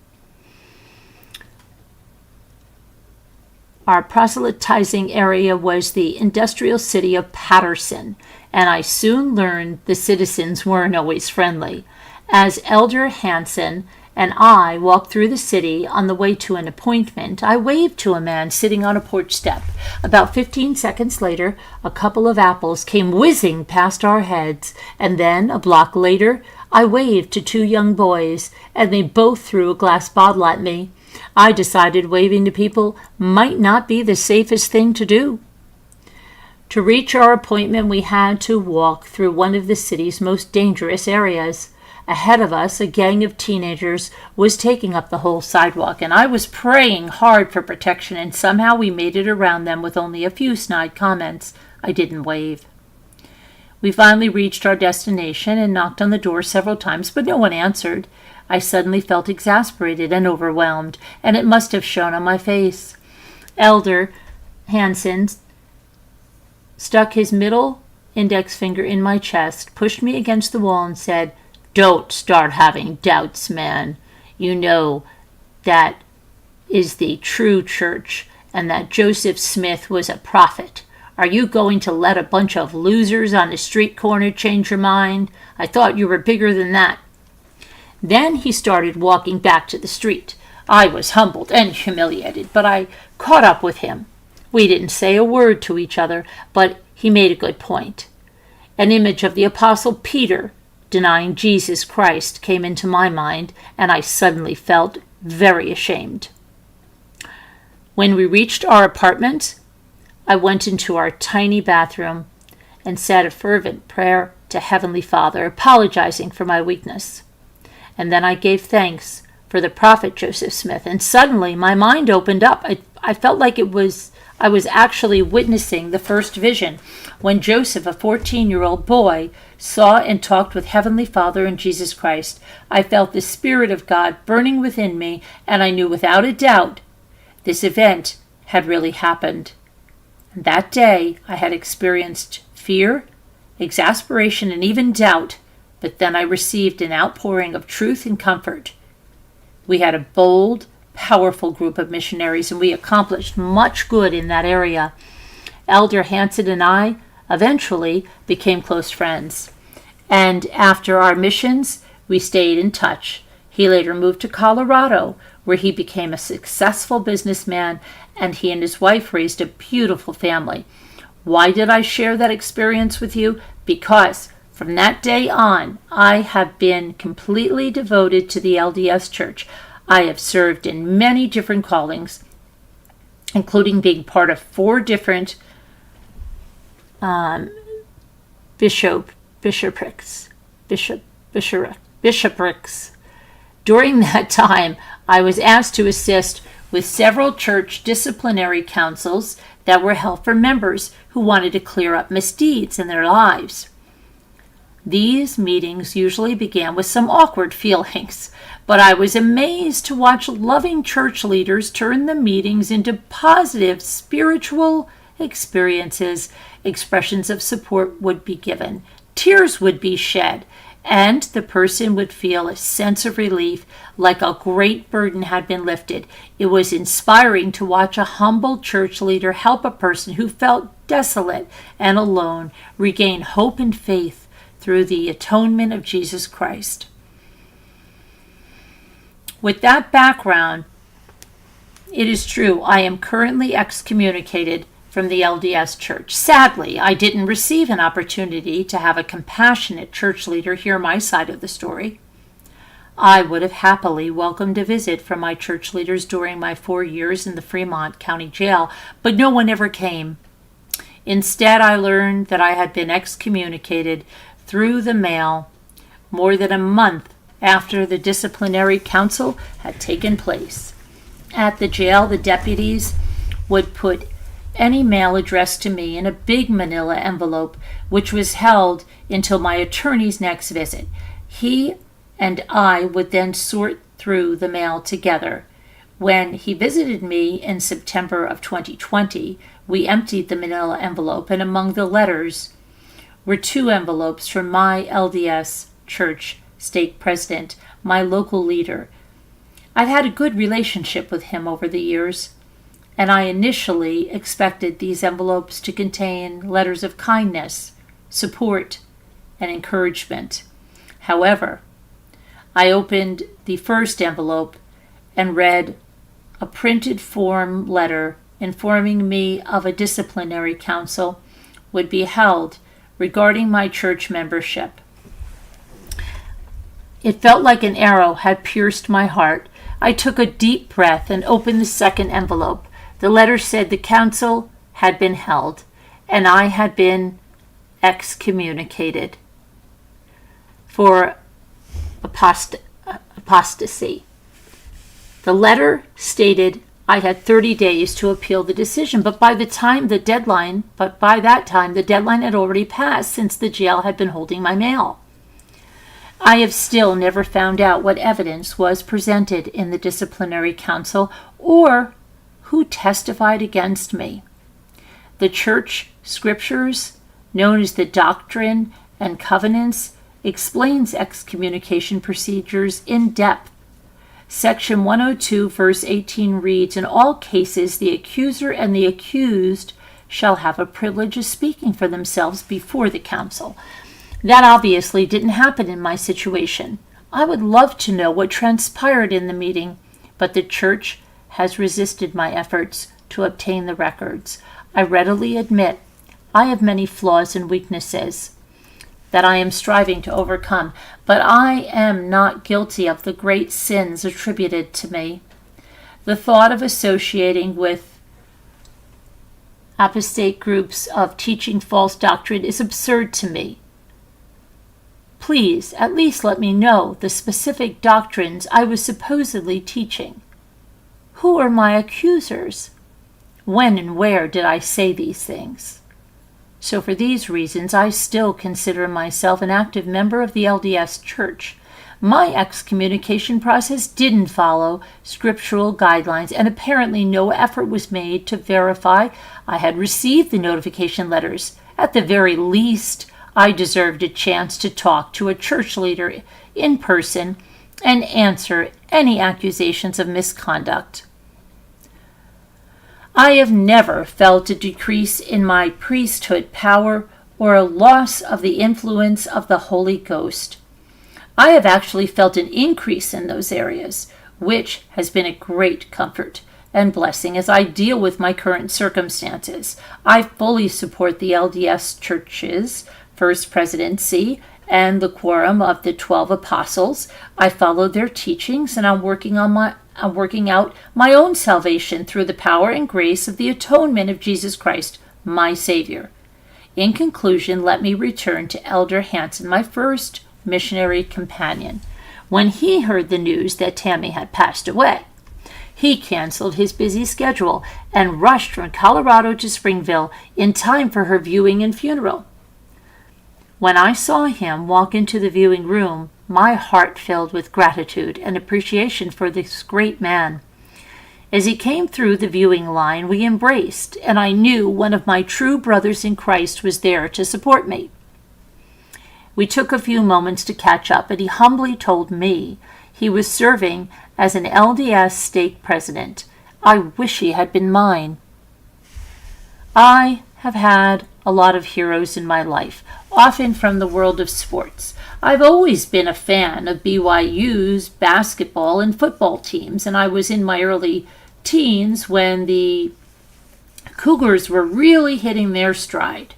Our proselytizing area was the industrial city of Patterson, and I soon learned the citizens weren't always friendly. As Elder Hansen and I walked through the city on the way to an appointment, I waved to a man sitting on a porch step. About 15 seconds later, a couple of apples came whizzing past our heads, and then, a block later, I waved to 2 young boys, and they both threw a glass bottle at me. I decided waving to people might not be the safest thing to do. To reach our appointment, we had to walk through one of the city's most dangerous areas. Ahead of us, a gang of teenagers was taking up the whole sidewalk, and I was praying hard for protection, and somehow we made it around them with only a few snide comments. I didn't wave. We finally reached our destination and knocked on the door several times, but no one answered. I suddenly felt exasperated and overwhelmed, and it must have shown on my face. Elder Hansen stuck his middle index finger in my chest, pushed me against the wall, and said, Don't start having doubts, man. You know that is the true church and that Joseph Smith was a prophet. Are you going to let a bunch of losers on a street corner change your mind? I thought you were bigger than that." Then he started walking back to the street. I was humbled and humiliated, but I caught up with him. We didn't say a word to each other, but he made a good point. An image of the Apostle Peter denying Jesus Christ came into my mind, and I suddenly felt very ashamed. When we reached our apartment, I went into our tiny bathroom and said a fervent prayer to Heavenly Father, apologizing for my weakness. And then I gave thanks for the prophet Joseph Smith, and suddenly my mind opened up. I felt like I was actually witnessing the first vision when Joseph, a 14-year-old boy, saw and talked with Heavenly Father and Jesus Christ. I felt the Spirit of God burning within me, and I knew without a doubt this event had really happened. And that day I had experienced fear, exasperation, and even doubt, but then I received an outpouring of truth and comfort. We had a bold, powerful group of missionaries, and we accomplished much good in that area. Elder Hansen and I eventually became close friends, and after our missions, we stayed in touch. He later moved to Colorado, where he became a successful businessman, and he and his wife raised a beautiful family. Why did I share that experience with you? Because from that day on, I have been completely devoted to the LDS Church. I have served in many different callings, including being part of 4 different bishoprics. During that time, I was asked to assist with several church disciplinary councils that were held for members who wanted to clear up misdeeds in their lives. These meetings usually began with some awkward feelings, but I was amazed to watch loving church leaders turn the meetings into positive spiritual experiences. Expressions of support would be given, tears would be shed, and the person would feel a sense of relief, like a great burden had been lifted. It was inspiring to watch a humble church leader help a person who felt desolate and alone regain hope and faith through the atonement of Jesus Christ. With that background, it is true I am currently excommunicated from the LDS Church. Sadly, I didn't receive an opportunity to have a compassionate church leader hear my side of the story. I would have happily welcomed a visit from my church leaders during my 4 years in the Fremont County Jail, but no one ever came. Instead, I learned that I had been excommunicated through the mail more than a month after the disciplinary council had taken place. At the jail, the deputies would put any mail addressed to me in a big manila envelope, which was held until my attorney's next visit. He and I would then sort through the mail together. When he visited me in September of 2020, we emptied the manila envelope, and among the letters were 2 envelopes from my LDS Church stake president, my local leader. I've had a good relationship with him over the years, and I initially expected these envelopes to contain letters of kindness, support, and encouragement. However, I opened the first envelope and read a printed form letter informing me of a disciplinary council would be held regarding my church membership. It felt like an arrow had pierced my heart. I took a deep breath and opened the second envelope. The letter said the council had been held, and I had been excommunicated for apostasy. The letter stated I had 30 days to appeal the decision, but by that time the deadline had already passed, since the jail had been holding my mail. I have still never found out what evidence was presented in the disciplinary council or who testified against me. The church scriptures, known as the Doctrine and Covenants, explains excommunication procedures in depth. Section 102, verse 18 reads, "In all cases, the accuser and the accused shall have a privilege of speaking for themselves before the council." That obviously didn't happen in my situation. I would love to know what transpired in the meeting, but the church has resisted my efforts to obtain the records. I readily admit I have many flaws and weaknesses that I am striving to overcome, but I am not guilty of the great sins attributed to me. The thought of associating with apostate groups of teaching false doctrine is absurd to me. Please, at least let me know the specific doctrines I was supposedly teaching. Who are my accusers? When and where did I say these things? So for these reasons, I still consider myself an active member of the LDS Church. My excommunication process didn't follow scriptural guidelines, and apparently no effort was made to verify I had received the notification letters. At the very least, I deserved a chance to talk to a church leader in person and answer any accusations of misconduct. I have never felt a decrease in my priesthood power or a loss of the influence of the Holy Ghost. I have actually felt an increase in those areas, which has been a great comfort and blessing as I deal with my current circumstances. I fully support the LDS Church's First Presidency and the Quorum of the 12 Apostles. I follow their teachings, and I'm working out my own salvation through the power and grace of the atonement of Jesus Christ, my Savior. In conclusion, let me return to Elder Hansen, my first missionary companion. When he heard the news that Tammy had passed away, he canceled his busy schedule and rushed from Colorado to Springville in time for her viewing and funeral. When I saw him walk into the viewing room, my heart filled with gratitude and appreciation for this great man. As he came through the viewing line, we embraced, and I knew one of my true brothers in Christ was there to support me. We took a few moments to catch up, and he humbly told me he was serving as an LDS stake president. I wish he had been mine. I have had a lot of heroes in my life, often from the world of sports. I've always been a fan of BYU's basketball and football teams, and I was in my early teens when the Cougars were really hitting their stride.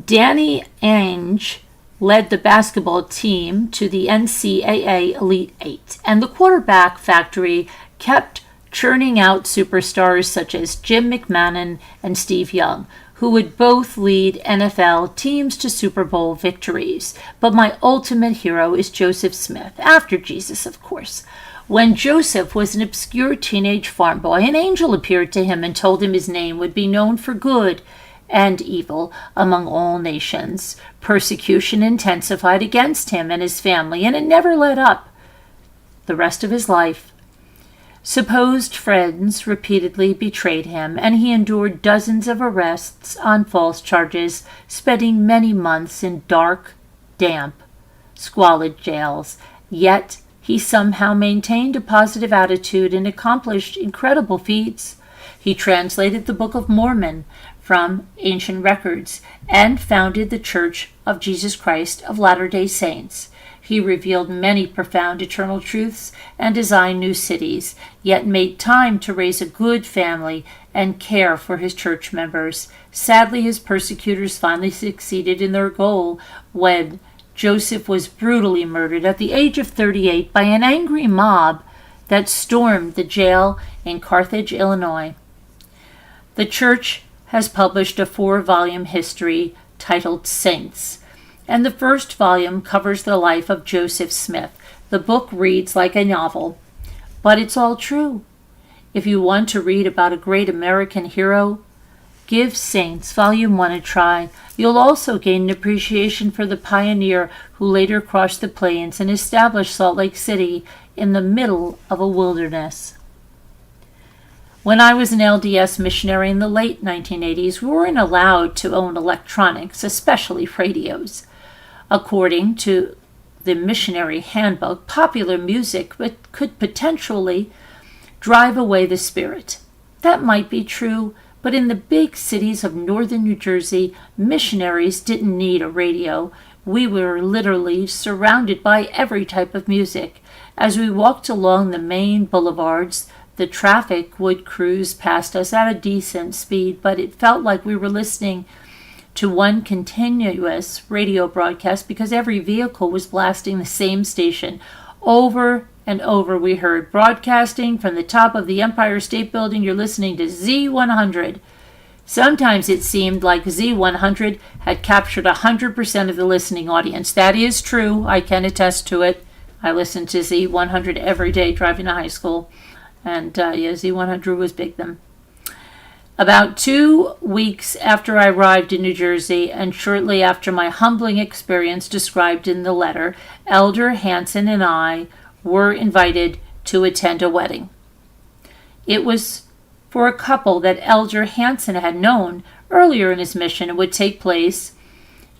Danny Ainge led the basketball team to the NCAA Elite Eight, and the quarterback factory kept churning out superstars such as Jim McMahon and Steve Young, who would both lead NFL teams to Super Bowl victories. But my ultimate hero is Joseph Smith, after Jesus, of course. When Joseph was an obscure teenage farm boy, an angel appeared to him and told him his name would be known for good and evil among all nations. Persecution intensified against him and his family, and it never let up the rest of his life. Supposed friends repeatedly betrayed him, and he endured dozens of arrests on false charges, spending many months in dark, damp, squalid jails. Yet he somehow maintained a positive attitude and accomplished incredible feats. He translated the Book of Mormon from ancient records and founded the Church of Jesus Christ of Latter-day Saints. He revealed many profound eternal truths and designed new cities, yet made time to raise a good family and care for his church members. Sadly, his persecutors finally succeeded in their goal when Joseph was brutally murdered at the age of 38 by an angry mob that stormed the jail in Carthage, Illinois. The church has published a 4-volume history titled Saints, and the first volume covers the life of Joseph Smith. The book reads like a novel, but it's all true. If you want to read about a great American hero, give Saints Volume 1 a try. You'll also gain an appreciation for the pioneer who later crossed the plains and established Salt Lake City in the middle of a wilderness. When I was an LDS missionary in the late 1980s, we weren't allowed to own electronics, especially radios. According to the missionary handbook, popular music could potentially drive away the spirit. That might be true, but in the big cities of northern New Jersey, missionaries didn't need a radio. We were literally surrounded by every type of music. As we walked along the main boulevards, the traffic would cruise past us at a decent speed, but it felt like we were listening to one continuous radio broadcast because every vehicle was blasting the same station. Over and over we heard, broadcasting from the top of the Empire State Building, you're listening to Z100. Sometimes it seemed like Z100 had captured 100% of the listening audience. That is true. I can attest to it. I listened to Z100 every day driving to high school. And Z100 was big then. About 2 weeks after I arrived in New Jersey, and shortly after my humbling experience described in the letter, Elder Hansen and I were invited to attend a wedding. It was for a couple that Elder Hansen had known earlier in his mission and would take place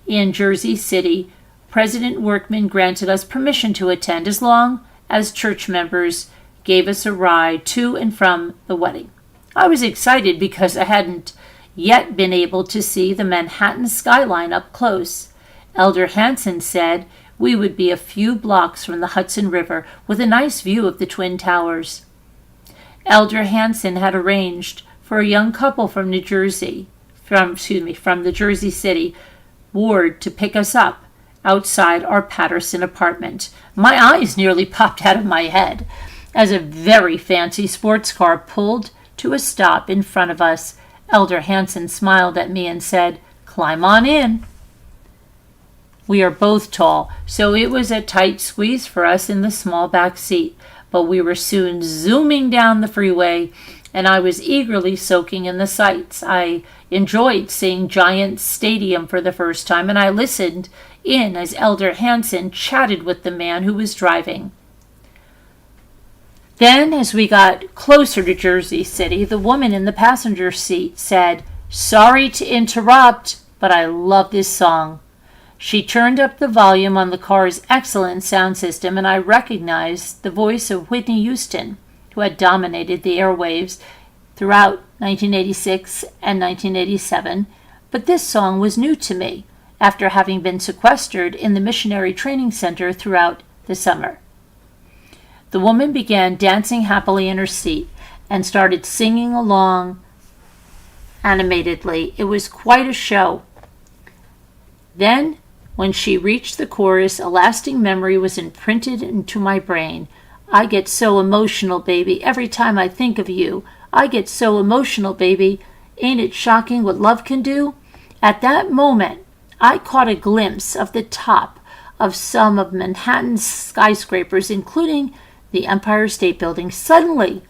in Jersey City. President Workman granted us permission to attend as long as church members gave us a ride to and from the wedding. I was excited because I hadn't yet been able to see the Manhattan skyline up close. Elder Hansen said we would be a few blocks from the Hudson River with a nice view of the Twin Towers. Elder Hansen had arranged for a young couple from the Jersey City ward to pick us up outside our Patterson apartment. My eyes nearly popped out of my head as a very fancy sports car pulled to a stop in front of us. Elder Hansen smiled at me and said, "Climb on in." We are both tall, so it was a tight squeeze for us in the small back seat, but we were soon zooming down the freeway, and I was eagerly soaking in the sights. I enjoyed seeing Giants Stadium for the first time, and I listened in as Elder Hansen chatted with the man who was driving. Then, as we got closer to Jersey City, the woman in the passenger seat said, "Sorry to interrupt, but I love this song." She turned up the volume on the car's excellent sound system, and I recognized the voice of Whitney Houston, who had dominated the airwaves throughout 1986 and 1987. But this song was new to me, after having been sequestered in the missionary training center throughout the summer. The woman began dancing happily in her seat and started singing along animatedly. It was quite a show. Then, when she reached the chorus, a lasting memory was imprinted into my brain. "I get so emotional, baby, every time I think of you. I get so emotional, baby. Ain't it shocking what love can do?" At that moment, I caught a glimpse of the top of some of Manhattan's skyscrapers, including the Empire State Building. Suddenly,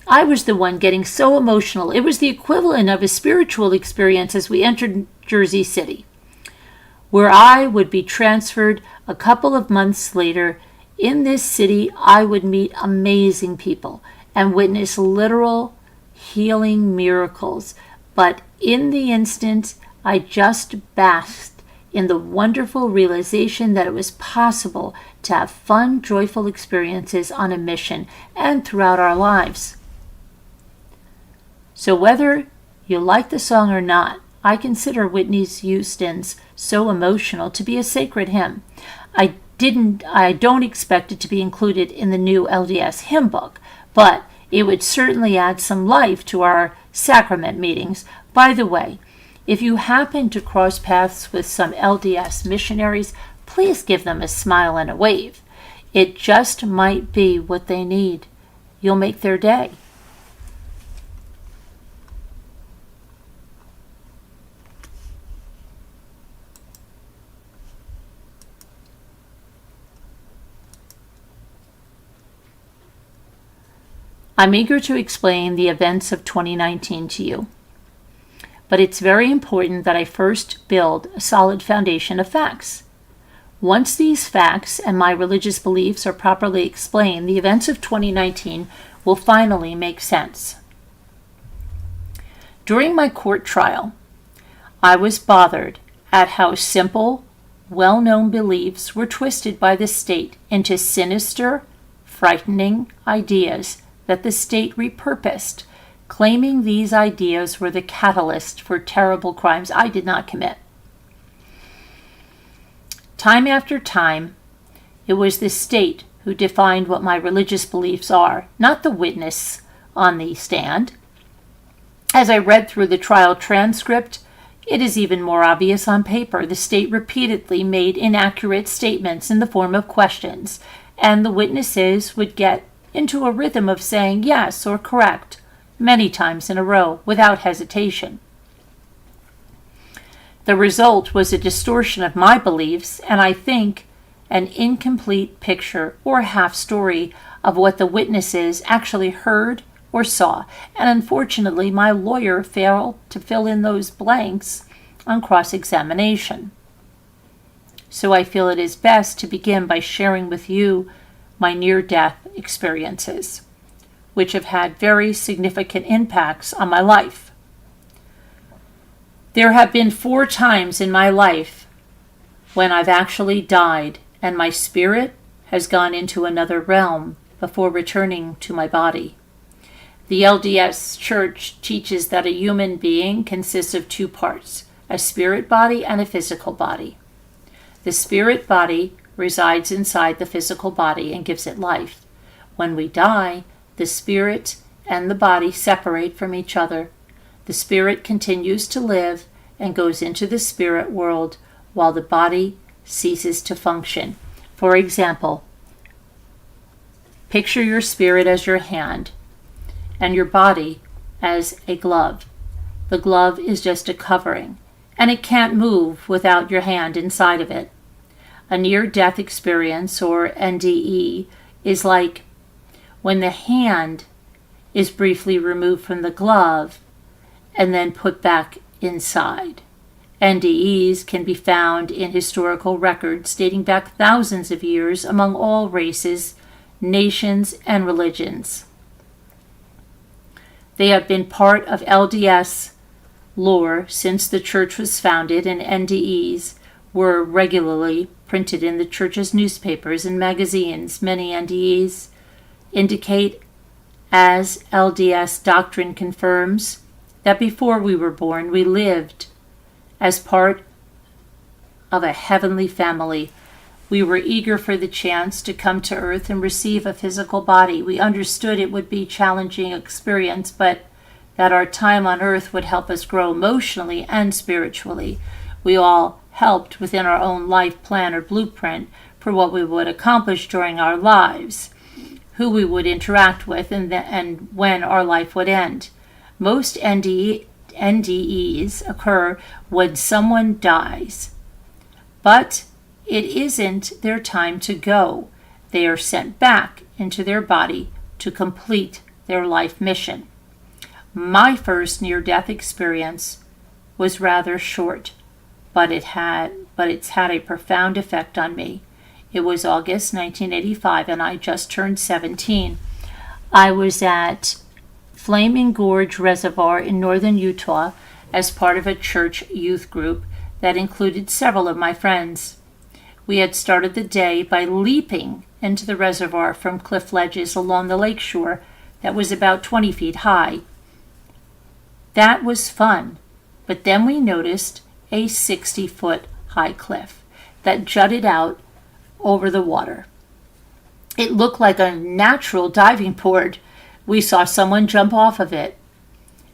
I was the one getting so emotional. It was the equivalent of a spiritual experience as we entered Jersey City, where I would be transferred a couple of months later. In this city, I would meet amazing people and witness literal healing miracles. But in the instant, I just basked in the wonderful realization that it was possible to have fun, joyful experiences on a mission and throughout our lives. So whether you like the song or not, I consider Whitney Houston's "So Emotional" to be a sacred hymn. I don't expect it to be included in the new LDS hymn book, but it would certainly add some life to our sacrament meetings. By the way, if you happen to cross paths with some LDS missionaries, please give them a smile and a wave. It just might be what they need. You'll make their day. I'm eager to explain the events of 2019 to you, but it's very important that I first build a solid foundation of facts. Once these facts and my religious beliefs are properly explained, the events of 2019 will finally make sense. During my court trial, I was bothered at how simple well-known beliefs were twisted by the state into sinister, frightening ideas that the state repurposed, claiming these ideas were the catalyst for terrible crimes I did not commit. Time after time, it was the state who defined what my religious beliefs are, not the witness on the stand. As I read through the trial transcript, it is even more obvious on paper. The state repeatedly made inaccurate statements in the form of questions, and the witnesses would get into a rhythm of saying yes or correct many times in a row without hesitation. The result was a distortion of my beliefs, and I think an incomplete picture or half story of what the witnesses actually heard or saw. And unfortunately, my lawyer failed to fill in those blanks on cross-examination. So I feel it is best to begin by sharing with you my near-death experiences, which have had very significant impacts on my life. There have been 4 times in my life when I've actually died and my spirit has gone into another realm before returning to my body. The LDS Church teaches that a human being consists of 2 parts, a spirit body and a physical body. The spirit body resides inside the physical body and gives it life. When we die, the spirit and the body separate from each other. The spirit continues to live and goes into the spirit world while the body ceases to function. For example, picture your spirit as your hand and your body as a glove. The glove is just a covering, and it can't move without your hand inside of it. A near-death experience, or NDE, is like when the hand is briefly removed from the glove and then put back inside. NDEs can be found in historical records dating back thousands of years among all races, nations, and religions. They have been part of LDS lore since the church was founded, and NDEs were regularly printed in the church's newspapers and magazines. Many NDEs indicate, as LDS doctrine confirms, that before we were born, we lived as part of a heavenly family. We were eager for the chance to come to earth and receive a physical body. We understood it would be a challenging experience, but that our time on earth would help us grow emotionally and spiritually. We all helped within our own life plan or blueprint for what we would accomplish during our lives, who we would interact with, and when our life would end. Most NDEs occur when someone dies, but it isn't their time to go. They are sent back into their body to complete their life mission. My first near-death experience was rather short, but it's had a profound effect on me. It was August 1985, and I just turned 17. I was at Flaming Gorge Reservoir in northern Utah as part of a church youth group that included several of my friends. We had started the day by leaping into the reservoir from cliff ledges along the lakeshore that was about 20 feet high. That was fun, but then we noticed a 60-foot high cliff that jutted out over the water. It looked like a natural diving board. We saw someone jump off of it,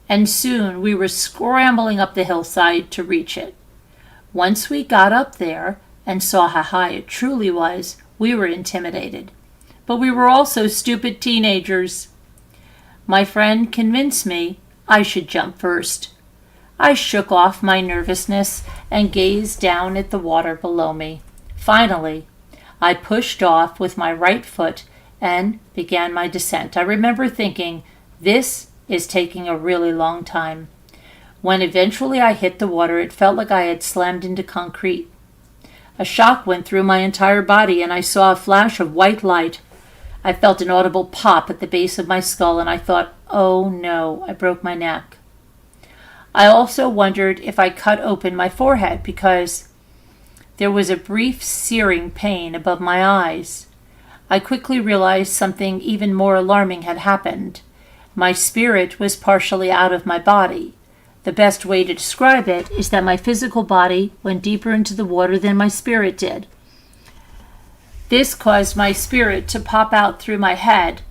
and soon we were scrambling up the hillside to reach it. Once we got up there and saw how high it truly was, we were intimidated. But we were also stupid teenagers. My friend convinced me I should jump first. I shook off my nervousness and gazed down at the water below me. Finally, I pushed off with my right foot and began my descent. I remember thinking, this is taking a really long time. When eventually I hit the water, it felt like I had slammed into concrete. A shock went through my entire body, and I saw a flash of white light. I felt an audible pop at the base of my skull, and I thought, oh no, I broke my neck. I also wondered if I cut open my forehead, because There was a brief searing pain above my eyes. I quickly realized something even more alarming had happened. My spirit was partially out of my body. The best way to describe it is that my physical body went deeper into the water than my spirit did. This caused my spirit to pop out through my head,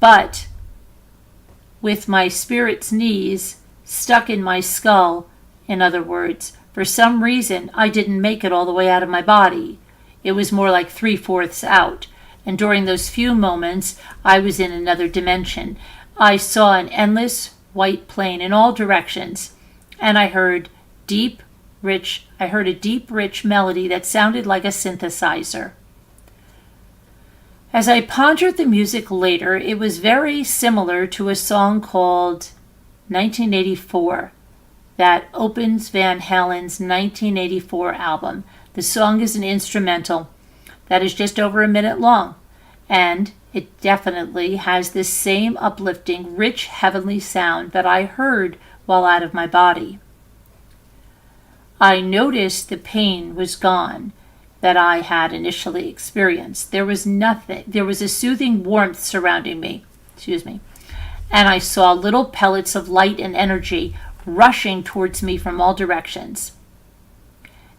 but with my spirit's knees stuck in my skull, in other words, for some reason I didn't make it all the way out of my body. It was more like 3/4 out, and during those few moments I was in another dimension. I saw an endless white plain in all directions, and I heard a deep, rich melody that sounded like a synthesizer. As I pondered the music later, it was very similar to a song called 1984 that opens Van Halen's 1984 album. The song is an instrumental that is just over a minute long, and it definitely has this same uplifting, rich, heavenly sound that I heard while out of my body. I noticed the pain was gone that I had initially experienced. There was a soothing warmth surrounding me, and I saw little pellets of light and energy rushing towards me from all directions.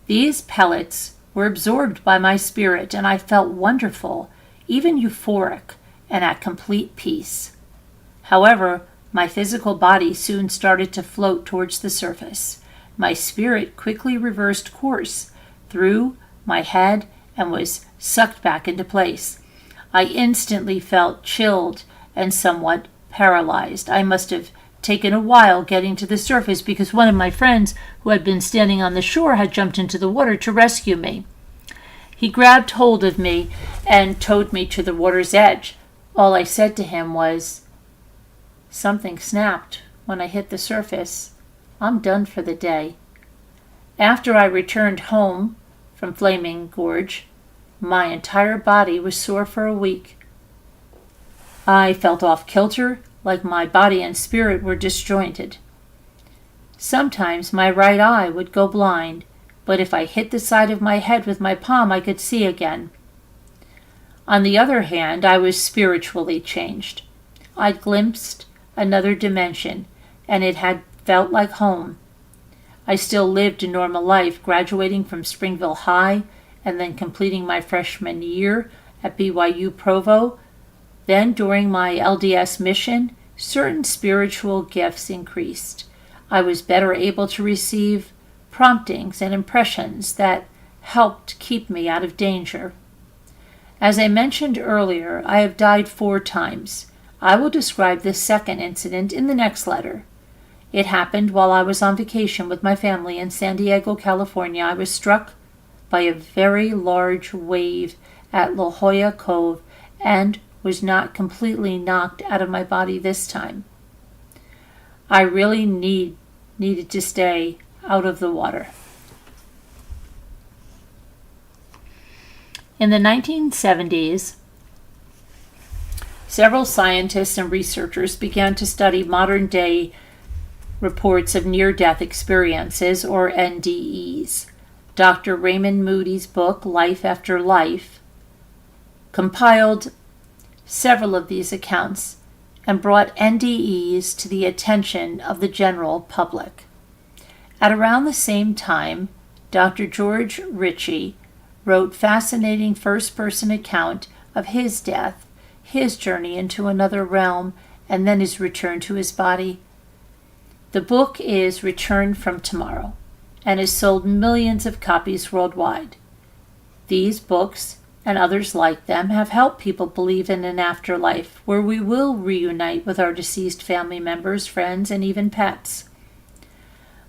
These pellets were absorbed by my spirit, and I felt wonderful, even euphoric, and at complete peace. However, my physical body soon started to float towards the surface. My spirit quickly reversed course through my head and was sucked back into place. I instantly felt chilled and somewhat paralyzed. I must have taken a while getting to the surface because one of my friends who had been standing on the shore had jumped into the water to rescue me. He grabbed hold of me and towed me to the water's edge. All I said to him was, "Something snapped when I hit the surface. I'm done for the day." After I returned home from Flaming Gorge, my entire body was sore for a week. I felt off kilter, like my body and spirit were disjointed. Sometimes my right eye would go blind, but if I hit the side of my head with my palm, I could see again. On the other hand, I was spiritually changed. I'd glimpsed another dimension, and it had felt like home. I still lived a normal life, graduating from Springville High and then completing my freshman year at BYU Provo. Then, during my LDS mission, certain spiritual gifts increased. I was better able to receive promptings and impressions that helped keep me out of danger. As I mentioned earlier, I have died 4 times. I will describe this second incident in the next letter. It happened while I was on vacation with my family in San Diego, California. I was struck by a very large wave at La Jolla Cove and was not completely knocked out of my body this time. I really needed to stay out of the water. In the 1970s, several scientists and researchers began to study modern-day reports of near-death experiences, or NDEs. Dr. Raymond Moody's book, Life After Life, compiled several of these accounts and brought NDEs to the attention of the general public. At around the same time, Dr. George Ritchie wrote fascinating first-person account of his death, his journey into another realm, and then his return to his body. The book is Return from Tomorrow and has sold millions of copies worldwide. These books and others like them have helped people believe in an afterlife where we will reunite with our deceased family members, friends, and even pets.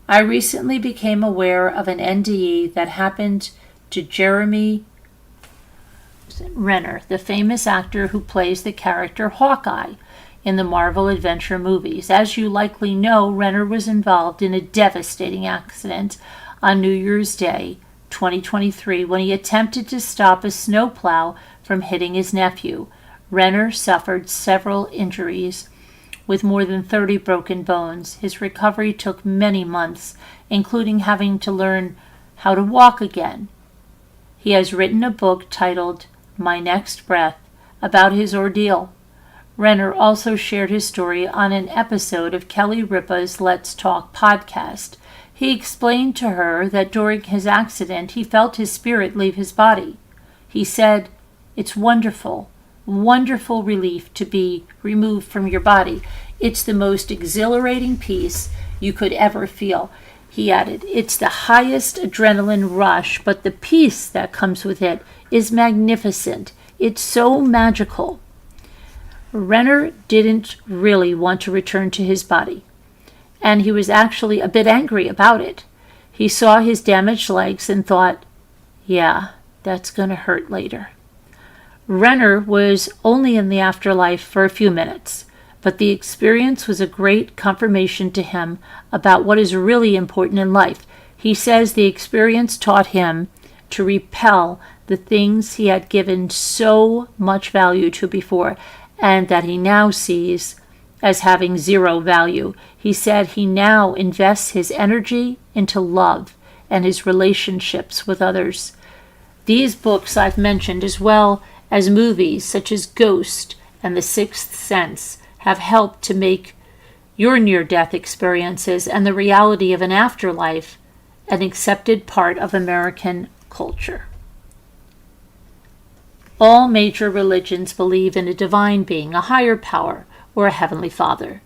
I recently became aware of an NDE that happened to Jeremy Renner, the famous actor who plays the character Hawkeye in the Marvel Adventure movies. As you likely know, Renner was involved in a devastating accident on New Year's Day, 2023, when he attempted to stop a snowplow from hitting his nephew. Renner suffered several injuries with more than 30 broken bones. His recovery took many months, including having to learn how to walk again. He has written a book titled My Next Breath about his ordeal. Renner also shared his story on an episode of Kelly Ripa's Let's Talk podcast. He explained to her that during his accident he felt his spirit leave his body. He said, "It's wonderful, wonderful relief to be removed from your body. It's the most exhilarating peace you could ever feel." He added, "It's the highest adrenaline rush, but the peace that comes with it is magnificent. It's so magical." Renner didn't really want to return to his body, and he was actually a bit angry about it. He saw his damaged legs and thought, yeah, that's going to hurt later. Renner was only in the afterlife for a few minutes, but the experience was a great confirmation to him about what is really important in life. He says the experience taught him to repel the things he had given so much value to before, and that he now sees as having zero value. He said he now invests his energy into love and his relationships with others. These books I've mentioned, as well as movies such as Ghost and The Sixth Sense, have helped to make your near-death experiences and the reality of an afterlife an accepted part of American culture. All major religions believe in a divine being, a higher power, or a heavenly Father.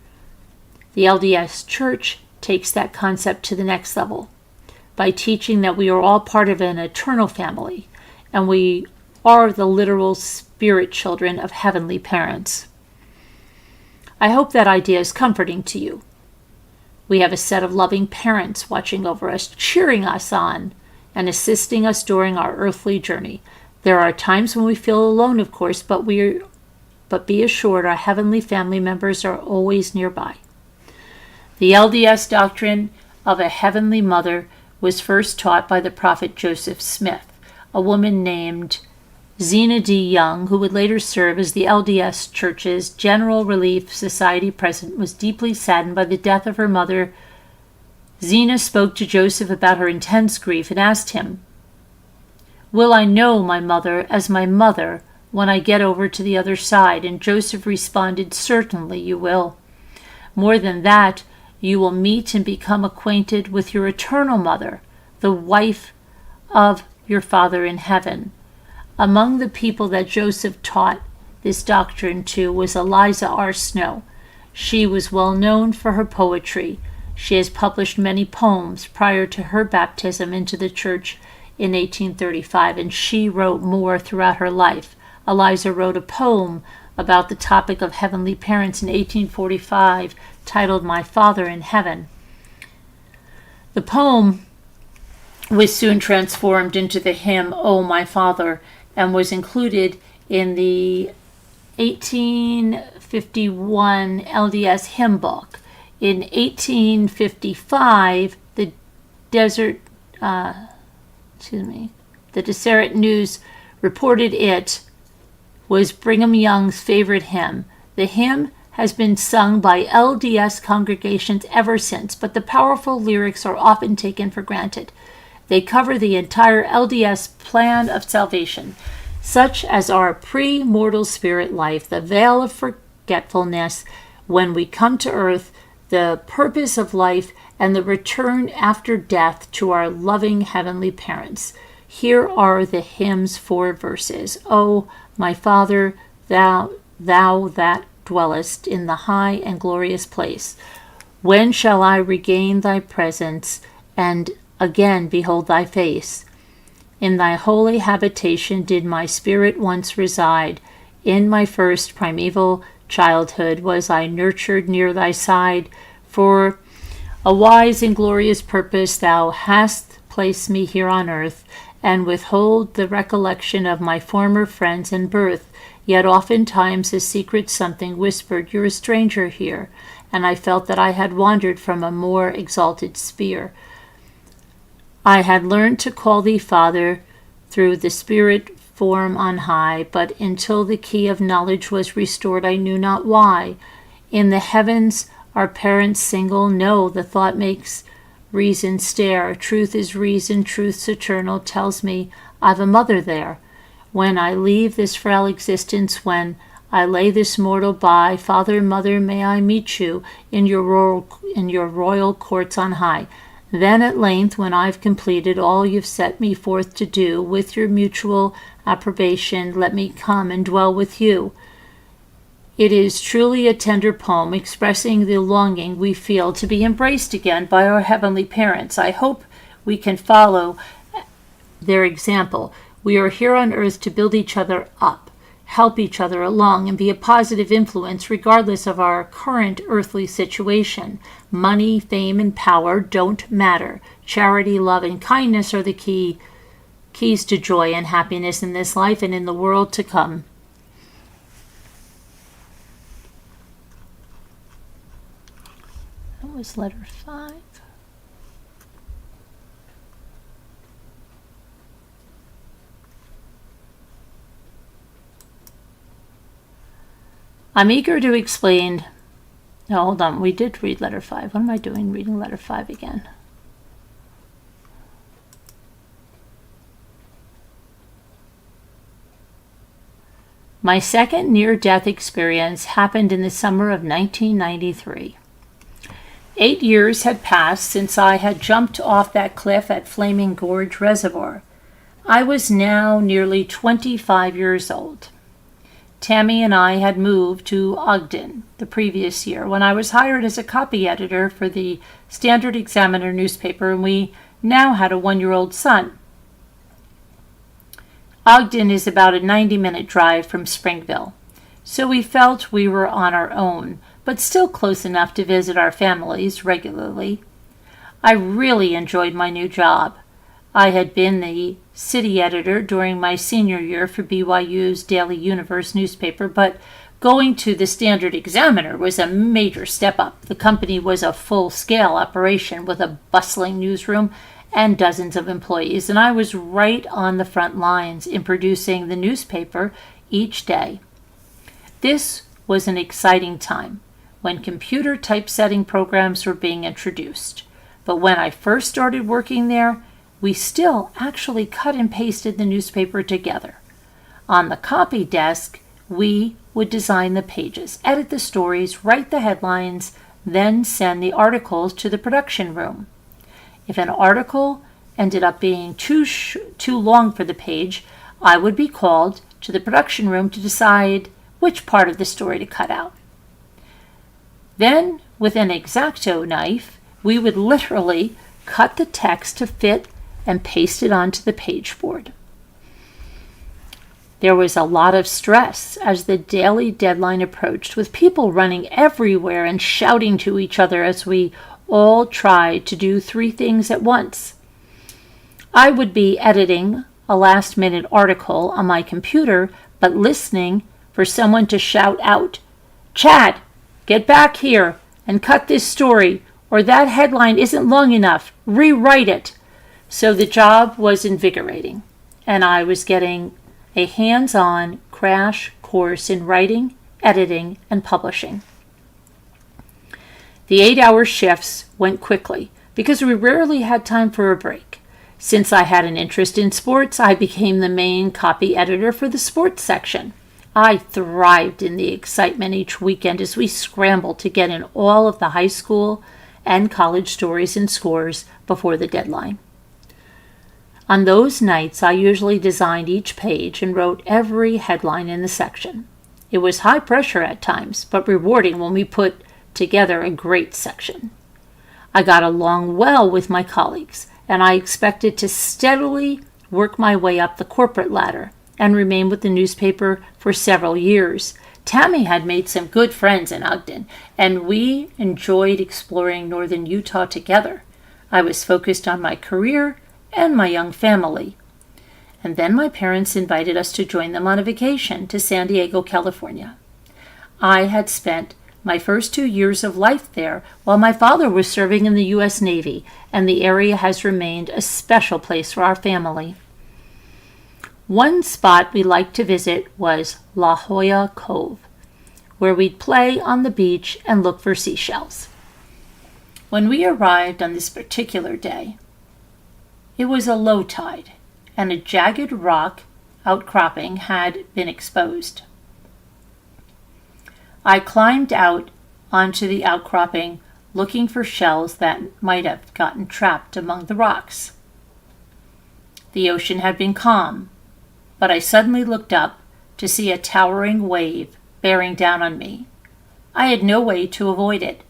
The LDS Church takes that concept to the next level by teaching that we are all part of an eternal family, and we are the literal spirit children of heavenly parents. I hope that idea is comforting to you. We have a set of loving parents watching over us, cheering us on, and assisting us during our earthly journey. There are times when we feel alone, of course, but be assured our heavenly family members are always nearby. The LDS doctrine of a heavenly mother was first taught by the prophet Joseph Smith, a woman named Zena D. Young, who would later serve as the LDS Church's General Relief Society president, was deeply saddened by the death of her mother. Zena spoke to Joseph about her intense grief and asked him, "Will I know my mother as my mother when I get over to the other side?" And Joseph responded, "Certainly you will. More than that, you will meet and become acquainted with your eternal mother, the wife of your Father in heaven." Among the people that Joseph taught this doctrine to was Eliza R. Snow. She was well known for her poetry. She has published many poems prior to her baptism into the church in 1835, and she wrote more throughout her life. Eliza wrote a poem about the topic of heavenly parents in 1845 titled My Father in Heaven. The poem was soon transformed into the hymn, "Oh My Father," and was included in the 1851 LDS hymn book. In 1855, the Deseret News reported it was Brigham Young's favorite hymn. The hymn has been sung by LDS congregations ever since, but the powerful lyrics are often taken for granted. They cover the entire LDS plan of salvation, such as our pre-mortal spirit life, the veil of forgetfulness when we come to earth, the purpose of life, and the return after death to our loving heavenly parents. Here are the hymn's 4 verses. "O my Father, thou that dwellest in the high and glorious place, when shall I regain thy presence and again behold thy face? In thy holy habitation did my spirit once reside. In my first primeval childhood was I nurtured near thy side. For a wise and glorious purpose thou hast placed me here on earth, and withhold the recollection of my former friends and birth. Yet oftentimes a secret something whispered, You're a stranger here, and I felt that I had wandered from a more exalted sphere. I had learned to call thee Father through the spirit form on high, but until the key of knowledge was restored, I knew not why. In the heavens our parents single, no, the thought makes reason stare. Truth is reason, truth's eternal, tells me I've a mother there. When I leave this frail existence, when I lay this mortal by, Father and Mother, may I meet you in your royal courts on high. Then at length, when I've completed all you've set me forth to do, with your mutual approbation, let me come and dwell with you. It is truly a tender poem expressing the longing we feel to be embraced again by our heavenly parents. I hope we can follow their example. We are here on earth to build each other up, help each other along, and be a positive influence regardless of our current earthly situation. Money, fame, and power don't matter. Charity, love, and kindness are the keys to joy and happiness in this life and in the world to come. That was letter 5. I'm eager to explain. No, hold on. We did read letter 5. What am I doing reading letter 5 again? My second near-death experience happened in the summer of 1993. 8 years had passed since I had jumped off that cliff at Flaming Gorge Reservoir. I was now nearly 25 years old. Tammy and I had moved to Ogden the previous year when I was hired as a copy editor for the Standard Examiner newspaper, and we now had a 1-year-old son. Ogden is about a 90-minute drive from Springville, so we felt we were on our own, but still close enough to visit our families regularly. I really enjoyed my new job. I had been the city editor during my senior year for BYU's Daily Universe newspaper, but going to the Standard Examiner was a major step up. The company was a full-scale operation with a bustling newsroom and dozens of employees, and I was right on the front lines in producing the newspaper each day. This was an exciting time when computer typesetting programs were being introduced. But when I first started working there, we still actually cut and pasted the newspaper together. On the copy desk, we would design the pages, edit the stories, write the headlines, then send the articles to the production room. If an article ended up being too long for the page, I would be called to the production room to decide which part of the story to cut out. Then, with an X-Acto knife, we would literally cut the text to fit and paste it onto the page board. There was a lot of stress as the daily deadline approached, with people running everywhere and shouting to each other as we all tried to do 3 things at once. I would be editing a last-minute article on my computer, but listening for someone to shout out, "Chad, get back here and cut this story, or that headline isn't long enough. Rewrite it." So the job was invigorating, and I was getting a hands-on crash course in writing, editing, and publishing. The 8-hour shifts went quickly because we rarely had time for a break. Since I had an interest in sports, I became the main copy editor for the sports section. I thrived in the excitement each weekend as we scrambled to get in all of the high school and college stories and scores before the deadline. On those nights, I usually designed each page and wrote every headline in the section. It was high pressure at times, but rewarding when we put together a great section. I got along well with my colleagues, and I expected to steadily work my way up the corporate ladder and remain with the newspaper for several years. Tammy had made some good friends in Ogden, and we enjoyed exploring northern Utah together. I was focused on my career and my young family. And then my parents invited us to join them on a vacation to San Diego, California. I had spent my first 2 years of life there while my father was serving in the U.S. Navy, and the area has remained a special place for our family. One spot we liked to visit was La Jolla Cove, where we'd play on the beach and look for seashells. When we arrived on this particular day, it was a low tide, and a jagged rock outcropping had been exposed. I climbed out onto the outcropping looking for shells that might have gotten trapped among the rocks. The ocean had been calm, but I suddenly looked up to see a towering wave bearing down on me. I had no way to avoid it.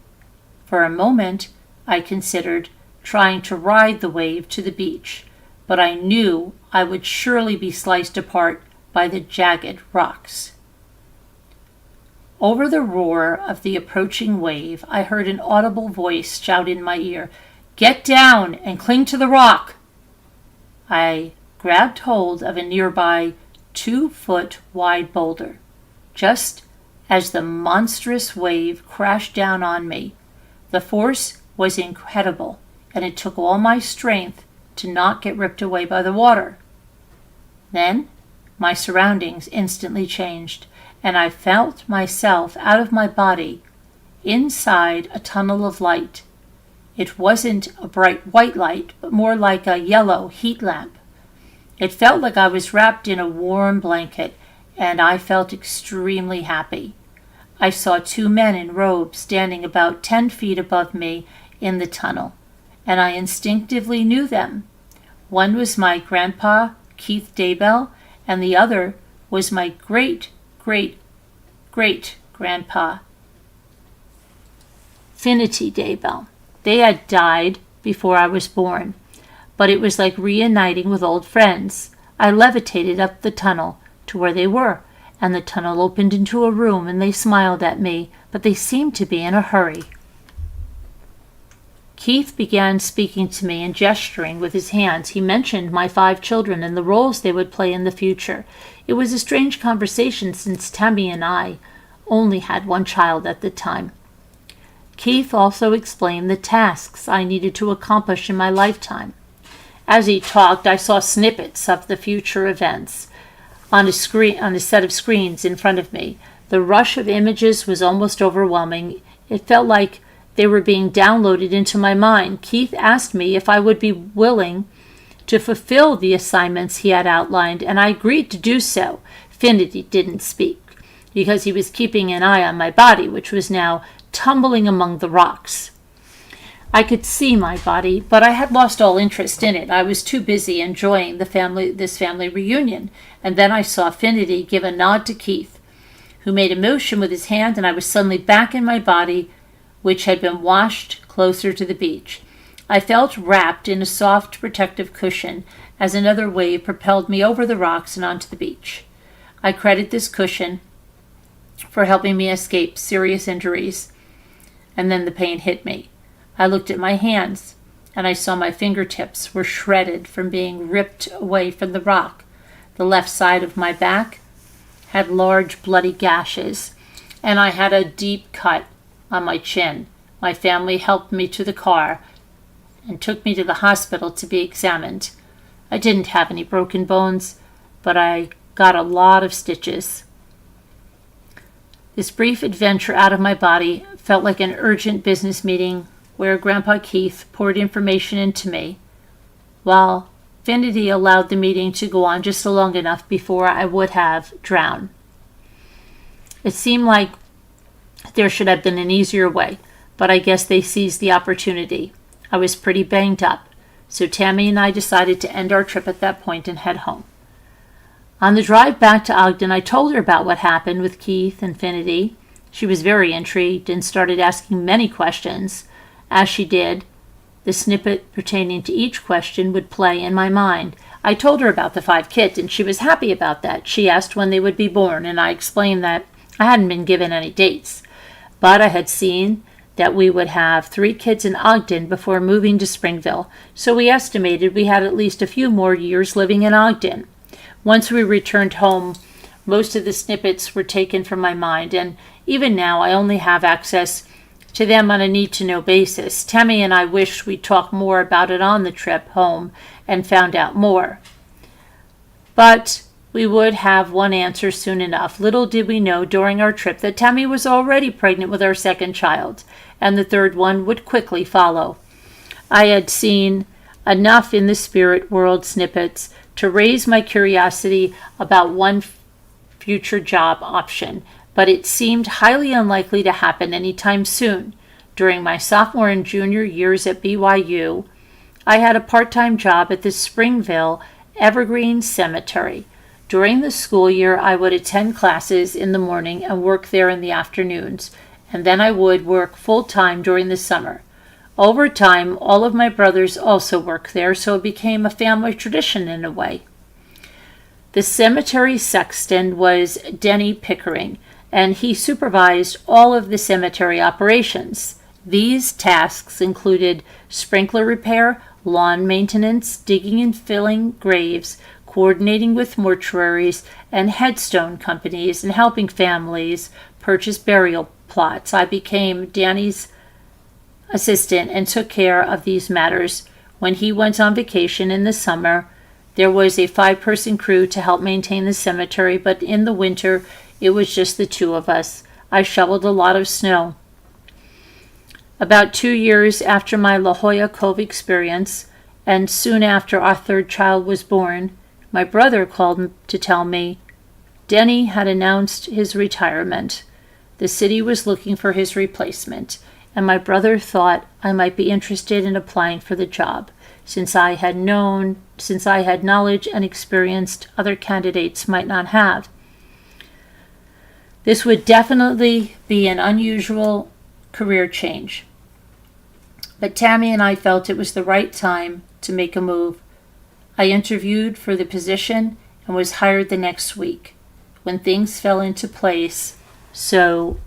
For a moment, I considered trying to ride the wave to the beach, but I knew I would surely be sliced apart by the jagged rocks. Over the roar of the approaching wave, I heard an audible voice shout in my ear, "Get down and cling to the rock!" I grabbed hold of a nearby 2-foot wide boulder, just as the monstrous wave crashed down on me. The force was incredible, and it took all my strength to not get ripped away by the water. Then my surroundings instantly changed, and I felt myself out of my body inside a tunnel of light. It wasn't a bright white light, but more like a yellow heat lamp. It felt like I was wrapped in a warm blanket, and I felt extremely happy. I saw 2 men in robes standing about 10 feet above me in the tunnel, and I instinctively knew them. One was my grandpa, Keith Daybell, and the other was my great-great-great-grandpa, Finity Daybell. They had died before I was born, but it was like reuniting with old friends. I levitated up the tunnel to where they were, and the tunnel opened into a room, and they smiled at me, but they seemed to be in a hurry. Keith began speaking to me and gesturing with his hands. He mentioned my 5 children and the roles they would play in the future. It was a strange conversation since Tammy and I only had 1 child at the time. Keith also explained the tasks I needed to accomplish in my lifetime. As he talked, I saw snippets of the future events on a set of screens in front of me. The rush of images was almost overwhelming. It felt like they were being downloaded into my mind. Keith asked me if I would be willing to fulfill the assignments he had outlined, and I agreed to do so. Finity didn't speak, because he was keeping an eye on my body, which was now tumbling among the rocks. I could see my body, but I had lost all interest in it. I was too busy enjoying this family reunion. And then I saw Finity give a nod to Keith, who made a motion with his hand, and I was suddenly back in my body, which had been washed closer to the beach. I felt wrapped in a soft protective cushion as another wave propelled me over the rocks and onto the beach. I credit this cushion for helping me escape serious injuries, and then the pain hit me. I looked at my hands, and I saw my fingertips were shredded from being ripped away from the rock. The left side of my back had large bloody gashes, and I had a deep cut on my chin. My family helped me to the car and took me to the hospital to be examined. I didn't have any broken bones, but I got a lot of stitches. This brief adventure out of my body felt like an urgent business meeting where Grandpa Keith poured information into me, while Finity allowed the meeting to go on just long enough before I would have drowned. It seemed like there should have been an easier way, but I guess they seized the opportunity. I was pretty banged up, so Tammy and I decided to end our trip at that point and head home. On the drive back to Ogden, I told her about what happened with Keith and Finity. She was very intrigued and started asking many questions. As she did, the snippet pertaining to each question would play in my mind. I told her about the 5 kids, and she was happy about that. She asked when they would be born, and I explained that I hadn't been given any dates, but I had seen that we would have 3 kids in Ogden before moving to Springville, so we estimated we had at least a few more years living in Ogden. Once we returned home, most of the snippets were taken from my mind, and even now I only have access to them on a need-to-know basis. Tammy and I wished we'd talk more about it on the trip home and found out more. But we would have one answer soon enough. Little did we know during our trip that Tammy was already pregnant with our 2nd child, and the third one would quickly follow. I had seen enough in the spirit world snippets to raise my curiosity about one future job option, but it seemed highly unlikely to happen anytime soon. During my sophomore and junior years at BYU, I had a part-time job at the Springville Evergreen Cemetery. During the school year, I would attend classes in the morning and work there in the afternoons, and then I would work full-time during the summer. Over time, all of my brothers also worked there, so it became a family tradition in a way. The cemetery sexton was Denny Pickering, and he supervised all of the cemetery operations. These tasks included sprinkler repair, lawn maintenance, digging and filling graves, coordinating with mortuaries and headstone companies, and helping families purchase burial plots. I became Danny's assistant and took care of these matters. When he went on vacation in the summer, there was a 5-person crew to help maintain the cemetery, but in the winter, it was just the two of us. I shoveled a lot of snow. About 2 years after my La Jolla Cove experience, and soon after our third child was born, my brother called to tell me Denny had announced his retirement. The city was looking for his replacement, and my brother thought I might be interested in applying for the job, since I had knowledge and experience other candidates might not have. This would definitely be an unusual career change. But Tammy and I felt it was the right time to make a move. I interviewed for the position and was hired the next week, when things fell into place so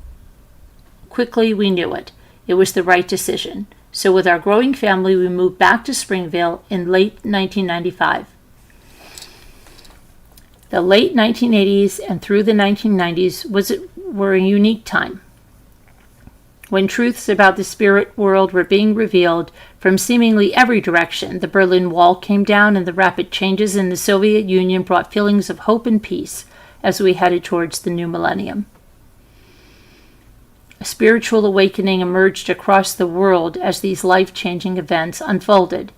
quickly we knew it. It was the right decision. So with our growing family, we moved back to Springville in late 1995. The late 1980s and through the 1990s were a unique time, when truths about the spirit world were being revealed from seemingly every direction. The Berlin Wall came down, and the rapid changes in the Soviet Union brought feelings of hope and peace as we headed towards the new millennium. A spiritual awakening emerged across the world as these life-changing events unfolded.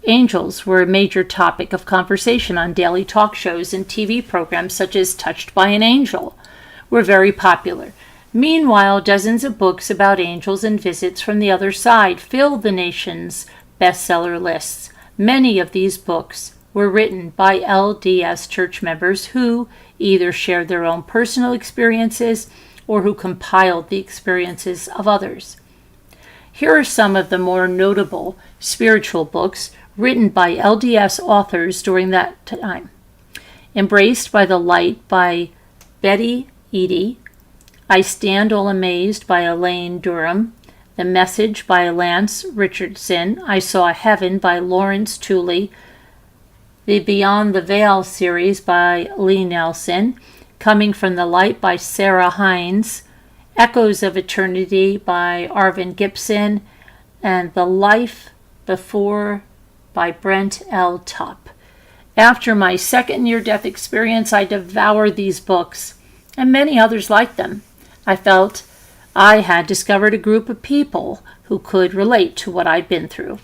Angels were a major topic of conversation on daily talk shows, and TV programs such as Touched by an Angel were very popular. Meanwhile, dozens of books about angels and visits from the other side filled the nation's bestseller lists. Many of these books were written by LDS church members who either shared their own personal experiences or who compiled the experiences of others. Here are some of the more notable spiritual books written by LDS authors during that time. Embraced by the Light by Betty Eady, I Stand All Amazed by Elaine Durham, The Message by Lance Richardson, I Saw Heaven by Lawrence Tooley, the Beyond the Veil series by Lee Nelson, Coming from the Light by Sarah Hines, Echoes of Eternity by Arvin Gibson, and The Life Before by Brent L. Tupp. After my second near-death experience, I devoured these books, and many others like them. I felt I had discovered a group of people who could relate to what I'd been through.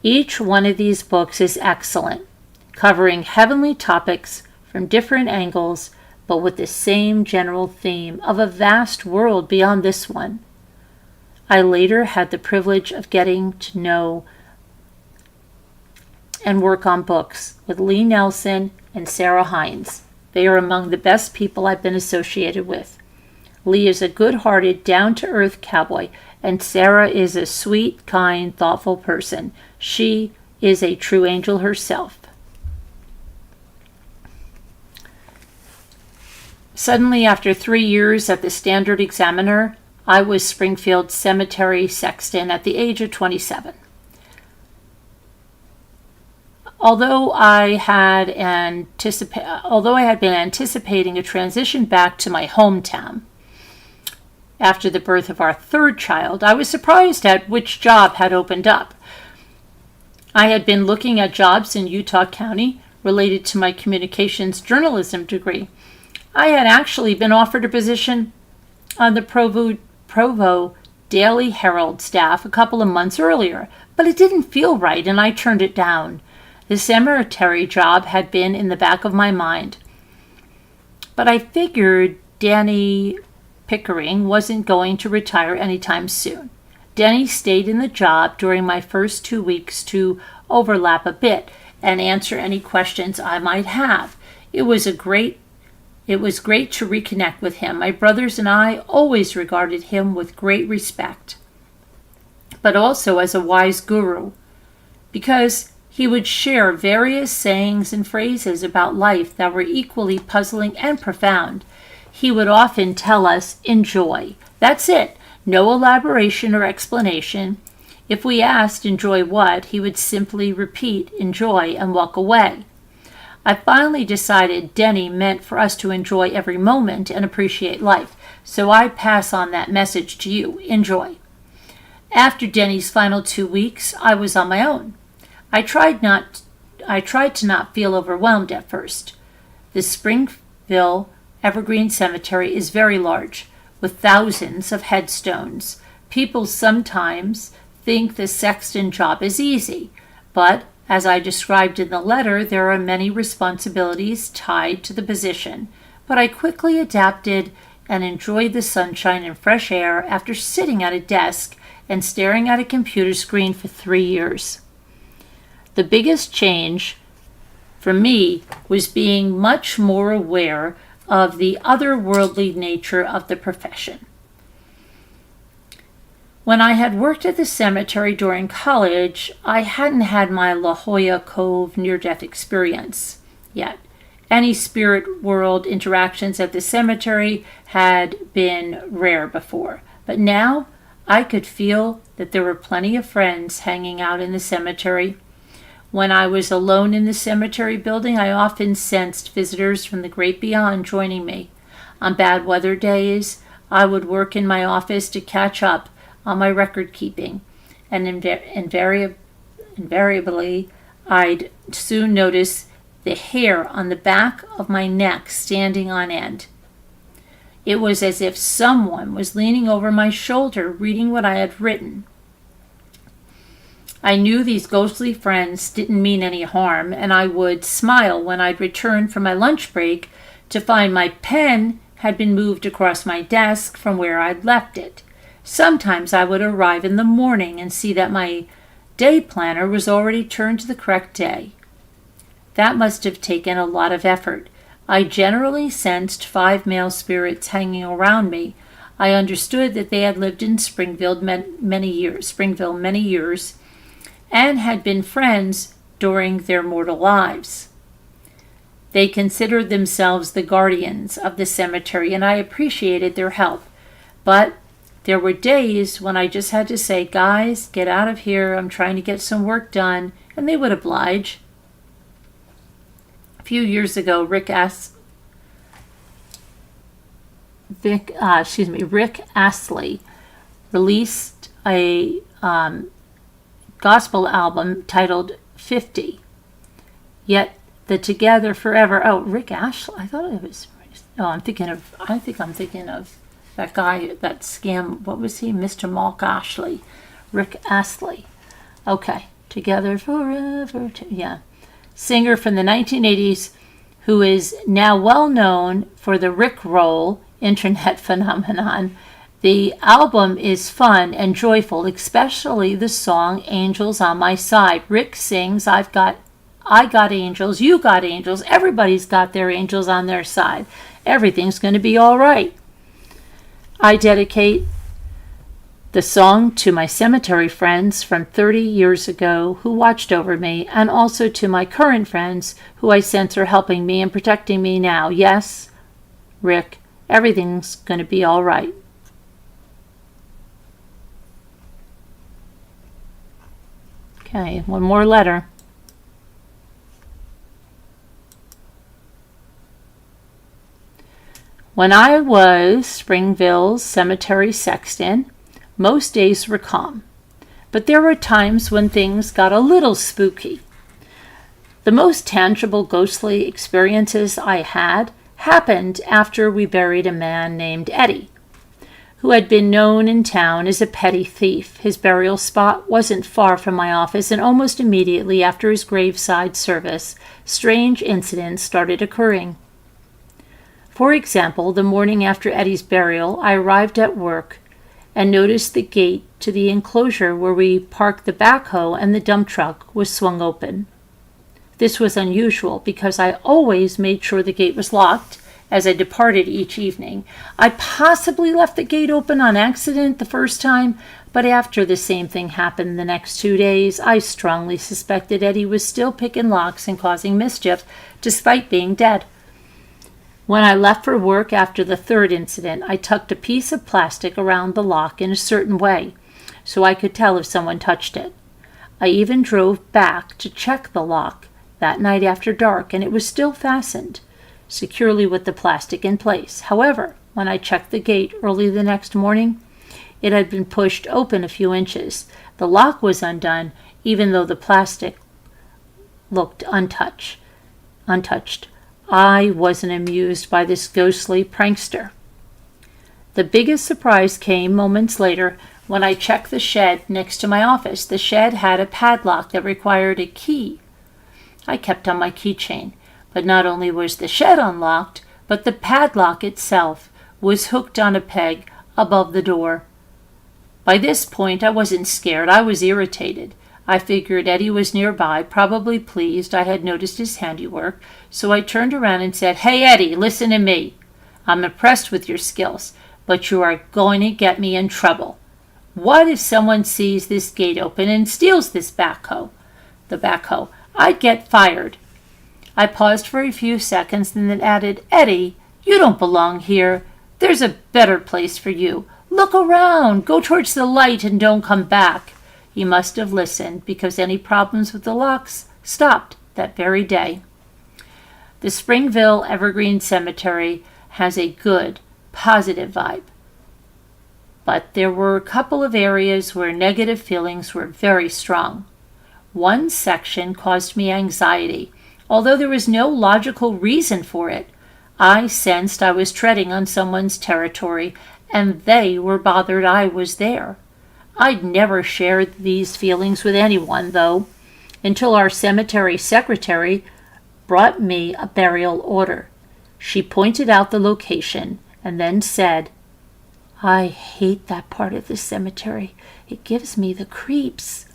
Each one of these books is excellent, covering heavenly topics from different angles, but with the same general theme of a vast world beyond this one. I later had the privilege of getting to know and work on books with Lee Nelson and Sarah Hines. They are among the best people I've been associated with. Lee is a good-hearted, down-to-earth cowboy, and Sarah is a sweet, kind, thoughtful person. She is a true angel herself. Suddenly, after 3 years at the Standard Examiner, I was Springfield Cemetery sexton at the age of 27. Although I had been anticipating a transition back to my hometown after the birth of our third child, I was surprised at which job had opened up. I had been looking at jobs in Utah County related to my communications journalism degree. I had actually been offered a position on the Provo Daily Herald staff a couple of months earlier, but it didn't feel right and I turned it down. The cemetery job had been in the back of my mind. But I figured Danny Pickering wasn't going to retire anytime soon. Denny stayed in the job during my first 2 weeks to overlap a bit and answer any questions I might have. It was great to reconnect with him. My brothers and I always regarded him with great respect, but also as a wise guru, because he would share various sayings and phrases about life that were equally puzzling and profound. He would often tell us, "Enjoy." That's it. No elaboration or explanation. If we asked, "Enjoy what?" he would simply repeat, "Enjoy," and walk away. I finally decided Denny meant for us to enjoy every moment and appreciate life, so I pass on that message to you. Enjoy. After Denny's final 2 weeks, I was on my own. I tried to not feel overwhelmed at first. The Springville Evergreen Cemetery is very large, with thousands of headstones. People sometimes think the sexton job is easy, but as I described in the letter, there are many responsibilities tied to the position. But I quickly adapted and enjoyed the sunshine and fresh air after sitting at a desk and staring at a computer screen for 3 years. The biggest change for me was being much more aware of the otherworldly nature of the profession. When I had worked at the cemetery during college, I hadn't had my La Jolla Cove near-death experience yet. Any spirit world interactions at the cemetery had been rare before, but now I could feel that there were plenty of friends hanging out in the cemetery. When I was alone in the cemetery building, I often sensed visitors from the great beyond joining me. On bad weather days, I would work in my office to catch up on my record keeping, and invariably I'd soon notice the hair on the back of my neck standing on end. It was as if someone was leaning over my shoulder reading what I had written. I knew these ghostly friends didn't mean any harm, and I would smile when I'd return from my lunch break to find my pen had been moved across my desk from where I'd left it. Sometimes I would arrive in the morning and see that my day planner was already turned to the correct day. That must have taken a lot of effort. I generally sensed 5 male spirits hanging around me. I understood that they had lived in Springville many years, and had been friends during their mortal lives. They considered themselves the guardians of the cemetery, and I appreciated their help. But there were days when I just had to say, "Guys, get out of here, I'm trying to get some work done," and they would oblige. A few years ago, Rick Astley released a gospel album titled 50. Yet the Together Forever. Oh, Rick Astley. I thought it was. Oh, I think I'm thinking of that guy, that scam. What was he? Mr. Mark Ashley. Rick Astley. Okay. Together Forever. Yeah. Singer from the 1980s who is now well known for the Rickroll internet phenomenon. The album is fun and joyful, especially the song Angels on My Side. Rick sings, I got angels, you got angels, everybody's got their angels on their side. Everything's going to be all right. I dedicate the song to my cemetery friends from 30 years ago who watched over me, and also to my current friends who I sense are helping me and protecting me now. Yes, Rick, everything's going to be all right. Okay, one more letter. When I was Springville's cemetery sexton, most days were calm, but there were times when things got a little spooky. The most tangible ghostly experiences I had happened after we buried a man named Eddie, who had been known in town as a petty thief. His burial spot wasn't far from my office, and almost immediately after his graveside service, strange incidents started occurring. For example, the morning after Eddie's burial, I arrived at work and noticed the gate to the enclosure where we parked the backhoe and the dump truck was swung open. This was unusual because I always made sure the gate was locked as I departed each evening. I possibly left the gate open on accident the first time, but after the same thing happened the next 2 days, I strongly suspected Eddie was still picking locks and causing mischief, despite being dead. When I left for work after the third incident, I tucked a piece of plastic around the lock in a certain way, so I could tell if someone touched it. I even drove back to check the lock that night after dark, and it was still fastened securely with the plastic in place. However, when I checked the gate early the next morning, it had been pushed open a few inches. The lock was undone, even though the plastic looked untouched. I wasn't amused by this ghostly prankster. The biggest surprise came moments later when I checked the shed next to my office. The shed had a padlock that required a key I kept on my keychain. But not only was the shed unlocked, but the padlock itself was hooked on a peg above the door. By this point, I wasn't scared. I was irritated. I figured Eddie was nearby, probably pleased I had noticed his handiwork, so I turned around and said, "Hey, Eddie, listen to me. I'm impressed with your skills, but you are going to get me in trouble. What if someone sees this gate open and steals this backhoe? The backhoe. I'd get fired." I paused for a few seconds and then added, "Eddie, you don't belong here. There's a better place for you. Look around. Go towards the light and don't come back." He must have listened, because any problems with the locks stopped that very day. The Springville Evergreen Cemetery has a good, positive vibe. But there were a couple of areas where negative feelings were very strong. One section caused me anxiety. Although there was no logical reason for it, I sensed I was treading on someone's territory, and they were bothered I was there. I'd never shared these feelings with anyone, though, until our cemetery secretary brought me a burial order. She pointed out the location and then said, "I hate that part of the cemetery. It gives me the creeps."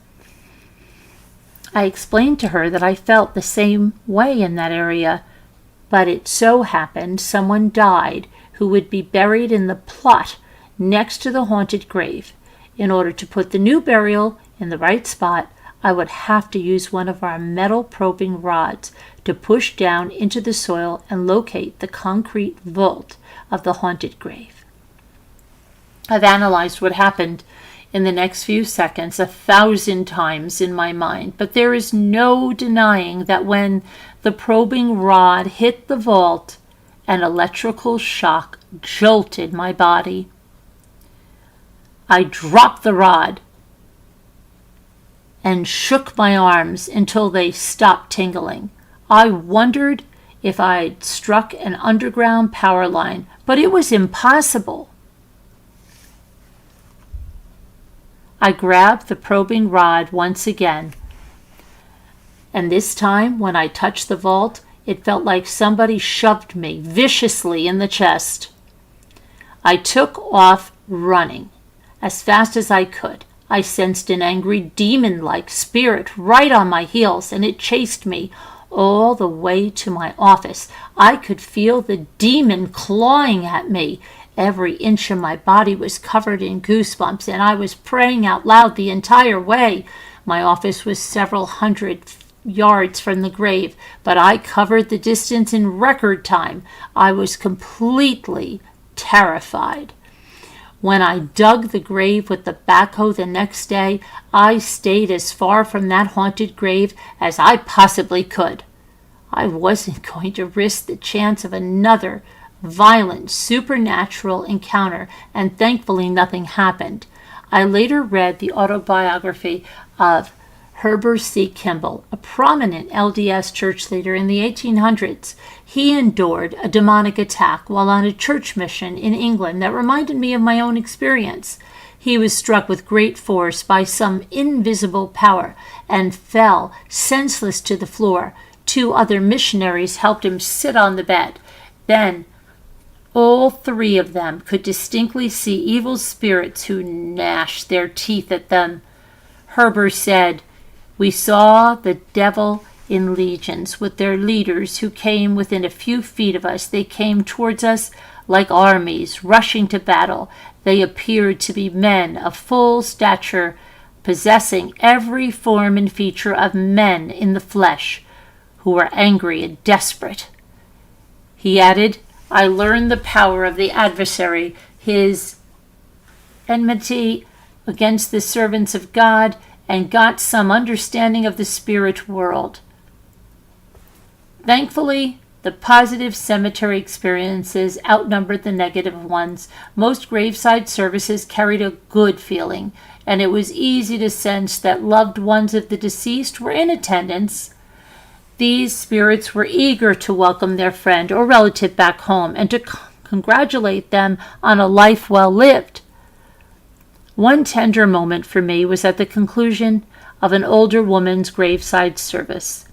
I explained to her that I felt the same way in that area, but it so happened someone died who would be buried in the plot next to the haunted grave. In order to put the new burial in the right spot, I would have to use one of our metal probing rods to push down into the soil and locate the concrete vault of the haunted grave. I've analyzed what happened in the next few seconds 1,000 times in my mind, but there is no denying that when the probing rod hit the vault, an electrical shock jolted my body. I dropped the rod and shook my arms until they stopped tingling. I wondered if I'd struck an underground power line, but it was impossible. I grabbed the probing rod once again, and this time when I touched the vault, it felt like somebody shoved me viciously in the chest. I took off running as fast as I could. I sensed an angry demon-like spirit right on my heels, and it chased me all the way to my office. I could feel the demon clawing at me. Every inch of my body was covered in goosebumps, and I was praying out loud the entire way. My office was several hundred yards from the grave, but I covered the distance in record time. I was completely terrified. When I dug the grave with the backhoe the next day, I stayed as far from that haunted grave as I possibly could. I wasn't going to risk the chance of another violent supernatural encounter, and thankfully nothing happened. I later read the autobiography of Herbert C. Kimball, a prominent LDS church leader in the 1800s. He endured a demonic attack while on a church mission in England that reminded me of my own experience. He was struck with great force by some invisible power and fell senseless to the floor. 2 other missionaries helped him sit on the bed. Then all 3 of them could distinctly see evil spirits who gnashed their teeth at them. Herbert said, "We saw the devil in legions with their leaders who came within a few feet of us. They came towards us like armies rushing to battle. They appeared to be men of full stature, possessing every form and feature of men in the flesh, who were angry and desperate." He added, "I learned the power of the adversary, his enmity against the servants of God, and got some understanding of the spirit world." Thankfully, the positive cemetery experiences outnumbered the negative ones. Most graveside services carried a good feeling, and it was easy to sense that loved ones of the deceased were in attendance. These spirits were eager to welcome their friend or relative back home and to congratulate them on a life well lived. One tender moment for me was at the conclusion of an older woman's graveside service.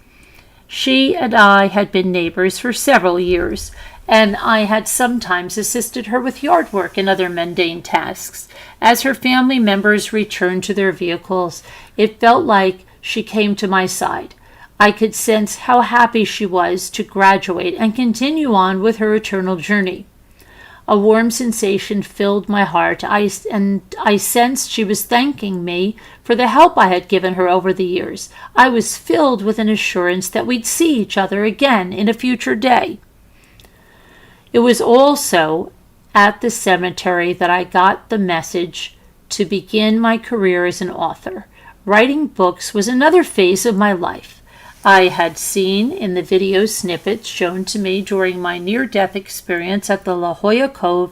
She and I had been neighbors for several years, and I had sometimes assisted her with yard work and other mundane tasks. As her family members returned to their vehicles, it felt like she came to my side. I could sense how happy she was to graduate and continue on with her eternal journey. A warm sensation filled my heart, and I sensed she was thanking me for the help I had given her over the years. I was filled with an assurance that we'd see each other again in a future day. It was also at the cemetery that I got the message to begin my career as an author. Writing books was another phase of my life. I had seen in the video snippets shown to me during my near-death experience at the La Jolla Cove,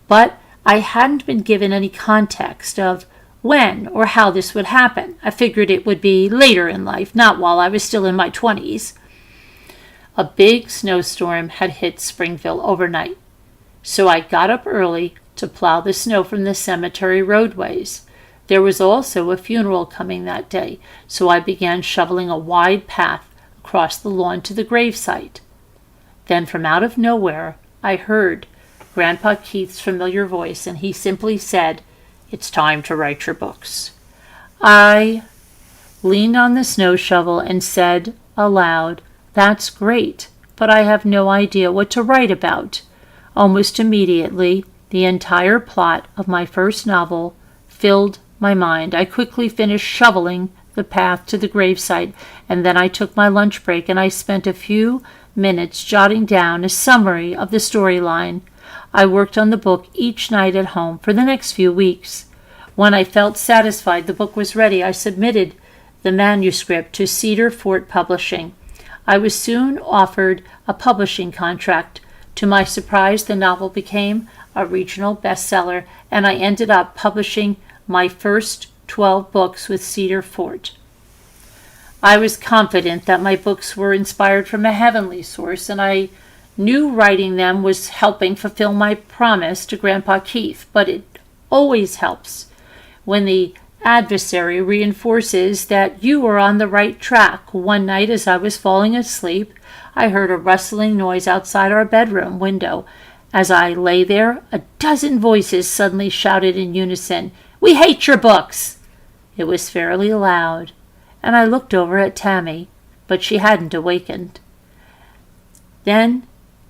but I hadn't been given any context of when or how this would happen. I figured it would be later in life, not while I was still in my 20s. A big snowstorm had hit Springville overnight, so I got up early to plow the snow from the cemetery roadways. There was also a funeral coming that day, so I began shoveling a wide path across the lawn to the gravesite. Then from out of nowhere, I heard Grandpa Keith's familiar voice, and he simply said, "It's time to write your books." I leaned on the snow shovel and said aloud, "That's great, but I have no idea what to write about." Almost immediately, the entire plot of my first novel filled my mind. I quickly finished shoveling the path to the gravesite, and then I took my lunch break and I spent a few minutes jotting down a summary of the storyline. I worked on the book each night at home for the next few weeks. When I felt satisfied the book was ready, I submitted the manuscript to Cedar Fort Publishing. I was soon offered a publishing contract. To my surprise, the novel became a regional bestseller, and I ended up publishing my first 12 books with Cedar Fort. I was confident that my books were inspired from a heavenly source, and I knew writing them was helping fulfill my promise to Grandpa Keith, but it always helps when the adversary reinforces that you are on the right track. One night as I was falling asleep, I heard a rustling noise outside our bedroom window. As I lay there, a dozen voices suddenly shouted in unison, "We hate your books!" It was fairly loud, and I looked over at Tammy, but she hadn't awakened. Then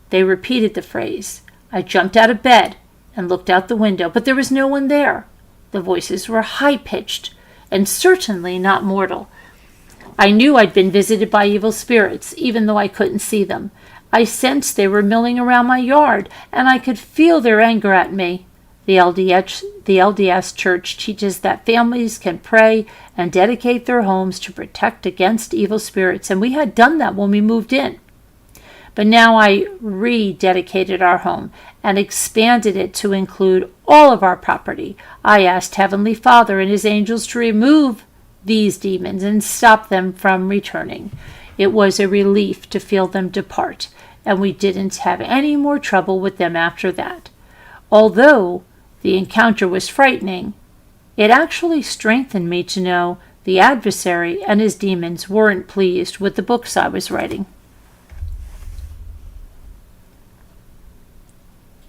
they repeated the phrase. I jumped out of bed and looked out the window, but there was no one there. The voices were high-pitched and certainly not mortal. I knew I'd been visited by evil spirits, even though I couldn't see them. I sensed they were milling around my yard, and I could feel their anger at me. The LDS Church teaches that families can pray and dedicate their homes to protect against evil spirits, and we had done that when we moved in. But now I rededicated our home and expanded it to include all of our property. I asked Heavenly Father and His angels to remove these demons and stop them from returning. It was a relief to feel them depart, and we didn't have any more trouble with them after that. Although the encounter was frightening, it actually strengthened me to know the adversary and his demons weren't pleased with the books I was writing.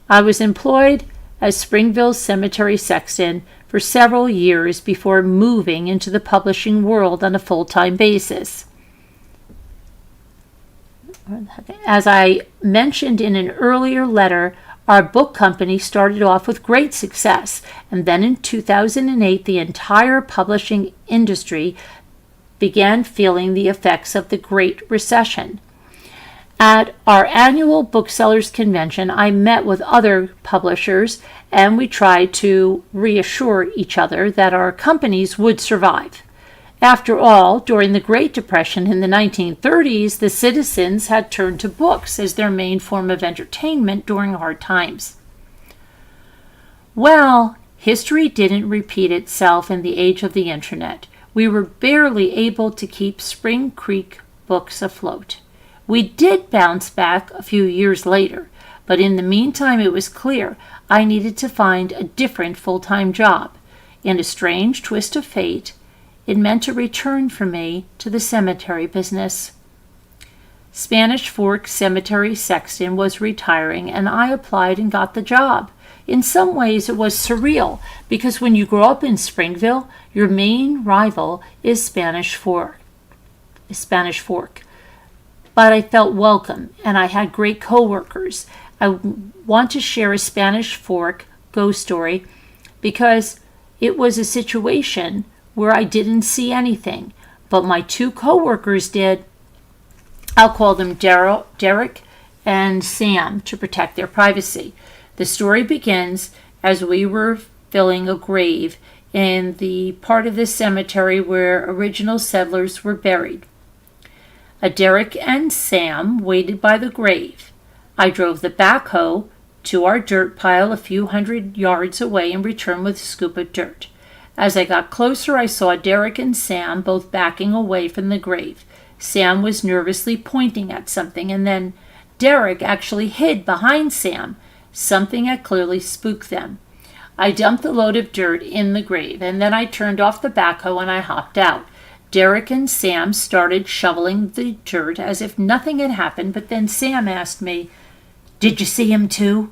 I was employed as Springville's cemetery sexton for several years before moving into the publishing world on a full-time basis. As I mentioned in an earlier letter, our book company started off with great success, and then in 2008, the entire publishing industry began feeling the effects of the Great Recession. At our annual booksellers convention, I met with other publishers, and we tried to reassure each other that our companies would survive. After all, during the Great Depression in the 1930s, the citizens had turned to books as their main form of entertainment during hard times. Well, history didn't repeat itself in the age of the internet. We were barely able to keep Spring Creek books afloat. We did bounce back a few years later, but in the meantime it was clear I needed to find a different full-time job. In a strange twist of fate, it meant a return for me to the cemetery business. Spanish Fork Cemetery Sexton was retiring, and I applied and got the job. In some ways, it was surreal, because when you grow up in Springville, your main rival is Spanish Fork. But I felt welcome, and I had great coworkers. I want to share a Spanish Fork ghost story because it was a situation where I didn't see anything, but my two coworkers did. I'll call them Derek and Sam to protect their privacy. The story begins as we were filling a grave in the part of the cemetery where original settlers were buried. Derek and Sam waited by the grave. I drove the backhoe to our dirt pile a few hundred yards away and returned with a scoop of dirt. As I got closer, I saw Derek and Sam both backing away from the grave. Sam was nervously pointing at something, and then Derek actually hid behind Sam. Something had clearly spooked them. I dumped the load of dirt in the grave, and then I turned off the backhoe and I hopped out. Derek and Sam started shoveling the dirt as if nothing had happened, but then Sam asked me, "Did you see him too?"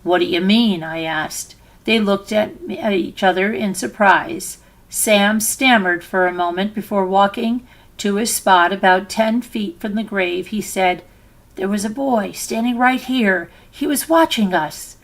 "What do you mean?" I asked. They looked at each other in surprise. Sam stammered for a moment before walking to a spot about 10 feet from the grave. He said, "There was a boy standing right here. He was watching us."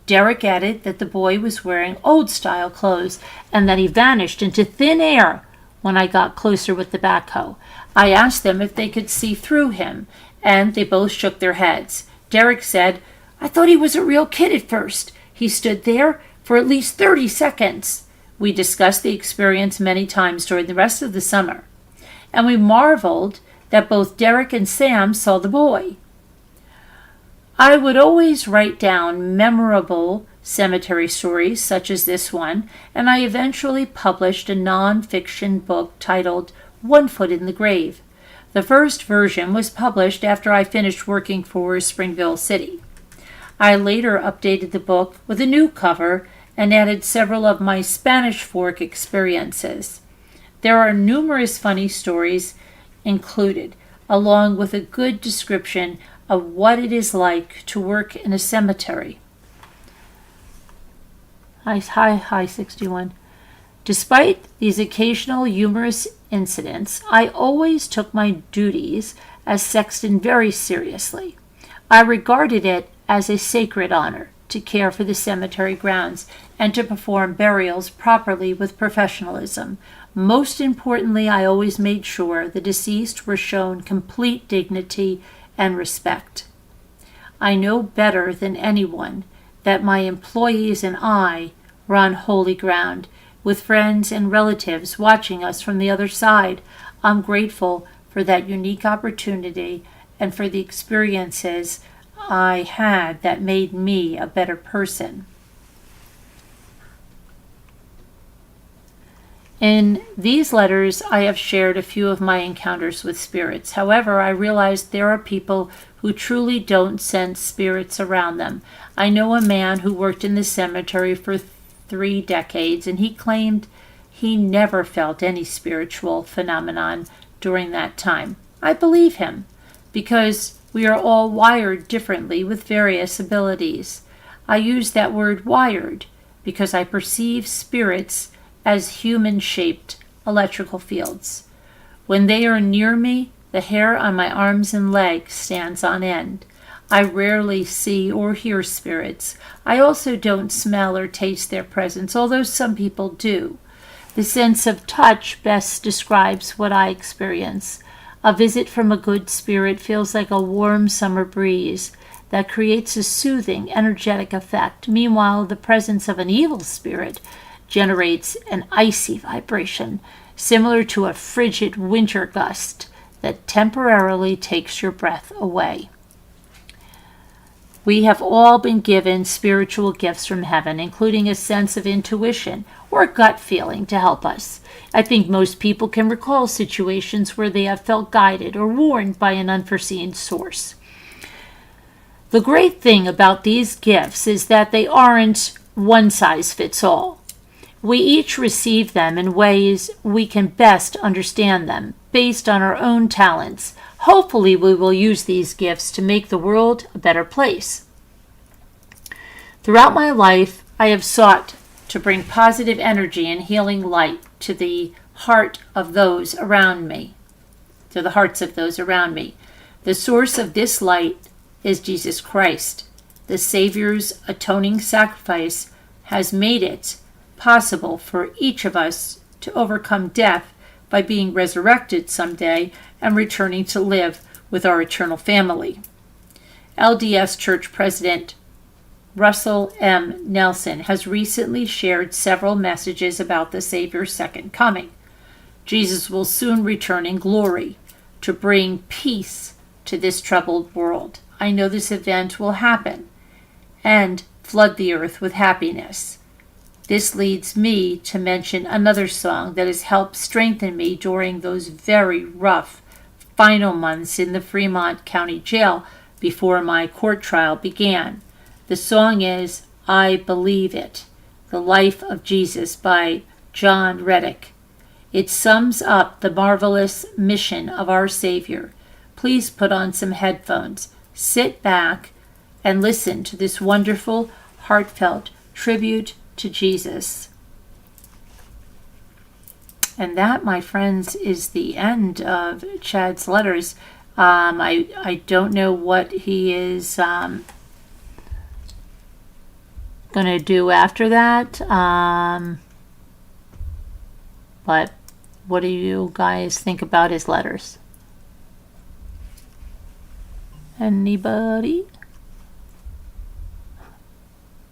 Derek added that the boy was wearing old-style clothes and that he vanished into thin air when I got closer with the backhoe. I asked them if they could see through him, and they both shook their heads. Derek said, "I thought he was a real kid at first. He stood there for at least 30 seconds. We discussed the experience many times during the rest of the summer, and we marveled that both Derek and Sam saw the boy. I would always write down memorable cemetery stories such as this one, and I eventually published a non-fiction book titled One Foot in the Grave. The first version was published after I finished working for Springville City. I later updated the book with a new cover and added several of my Spanish Fork experiences. There are numerous funny stories included, along with a good description of what it is like to work in a cemetery. Hi, 61. Despite these occasional humorous incidents, I always took my duties as sexton very seriously. I regarded it as a sacred honor to care for the cemetery grounds and to perform burials properly with professionalism. Most importantly, I always made sure the deceased were shown complete dignity and respect. I know better than anyone that my employees and I were on holy ground, with friends and relatives watching us from the other side. I'm grateful for that unique opportunity and for the experiences I had that made me a better person. In these letters, I have shared a few of my encounters with spirits. However, I realize there are people who truly don't sense spirits around them. I know a man who worked in the cemetery for 3 decades, and he claimed he never felt any spiritual phenomenon during that time. I believe him, because we are all wired differently with various abilities. I use that word wired because I perceive spirits as human-shaped electrical fields. When they are near me, the hair on my arms and legs stands on end. I rarely see or hear spirits. I also don't smell or taste their presence, although some people do. The sense of touch best describes what I experience. A visit from a good spirit feels like a warm summer breeze that creates a soothing, energetic effect. Meanwhile, the presence of an evil spirit generates an icy vibration, similar to a frigid winter gust that temporarily takes your breath away. We have all been given spiritual gifts from heaven, including a sense of intuition or gut feeling to help us. I think most people can recall situations where they have felt guided or warned by an unforeseen source. The great thing about these gifts is that they aren't one size fits all. We each receive them in ways we can best understand them, based on our own talents. Hopefully, we will use these gifts to make the world a better place. Throughout my life, I have sought to bring positive energy and healing light to the heart of those around me, to the hearts of those around me. The source of this light is Jesus Christ. The Savior's atoning sacrifice has made it possible for each of us to overcome death by being resurrected someday and returning to live with our eternal family. LDS Church President Russell M. Nelson has recently shared several messages about the Savior's second coming. Jesus will soon return in glory to bring peace to this troubled world. I know this event will happen and flood the earth with happiness. This leads me to mention another song that has helped strengthen me during those very rough final months in the Fremont County Jail before my court trial began. The song is I Believe It, The Life of Jesus by John Reddick. It sums up the marvelous mission of our Savior. Please put on some headphones, sit back, and listen to this wonderful, heartfelt tribute to Jesus. And that, my friends, is the end of Chad's letters. I don't know what he is going to do after that. But what do you guys think about his letters? Anybody?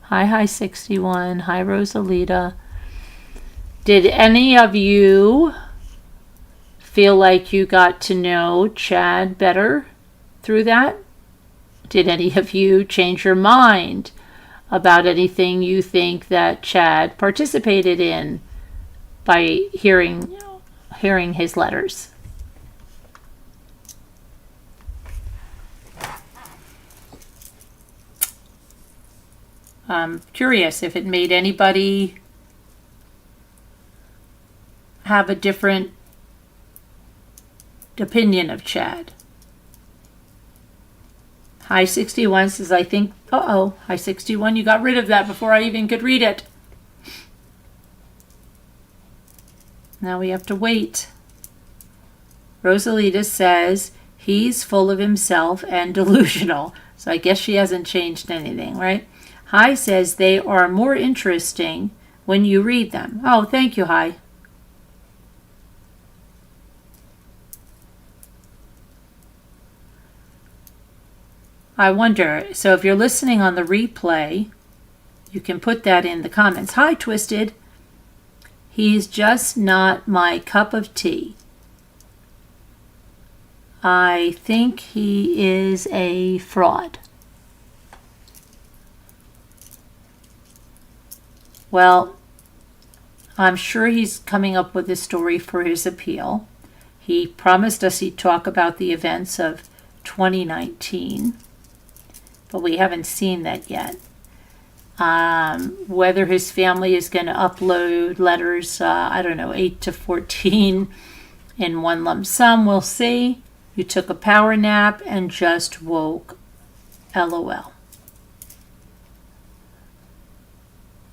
Hi 61. Hi Rosalita. Did any of you feel like you got to know Chad better through that? Did any of you change your mind about anything you think that Chad participated in by hearing his letters? I'm curious if it made anybody have a different opinion of Chad. Hi 61 says, I think, Hi 61, you got rid of that before I even could read it. Now we have to wait. Rosalita says, he's full of himself and delusional. So I guess she hasn't changed anything, right? Hi says, they are more interesting when you read them. Oh, thank you, Hi. I wonder, so if you're listening on the replay, you can put that in the comments. Hi, Twisted. He's just not my cup of tea. I think he is a fraud. Well, I'm sure he's coming up with a story for his appeal. He promised us he'd talk about the events of 2019, but we haven't seen that yet. Whether his family is going to upload letters, 8 to 14 in one lump sum, we'll see. You took a power nap and just woke. LOL.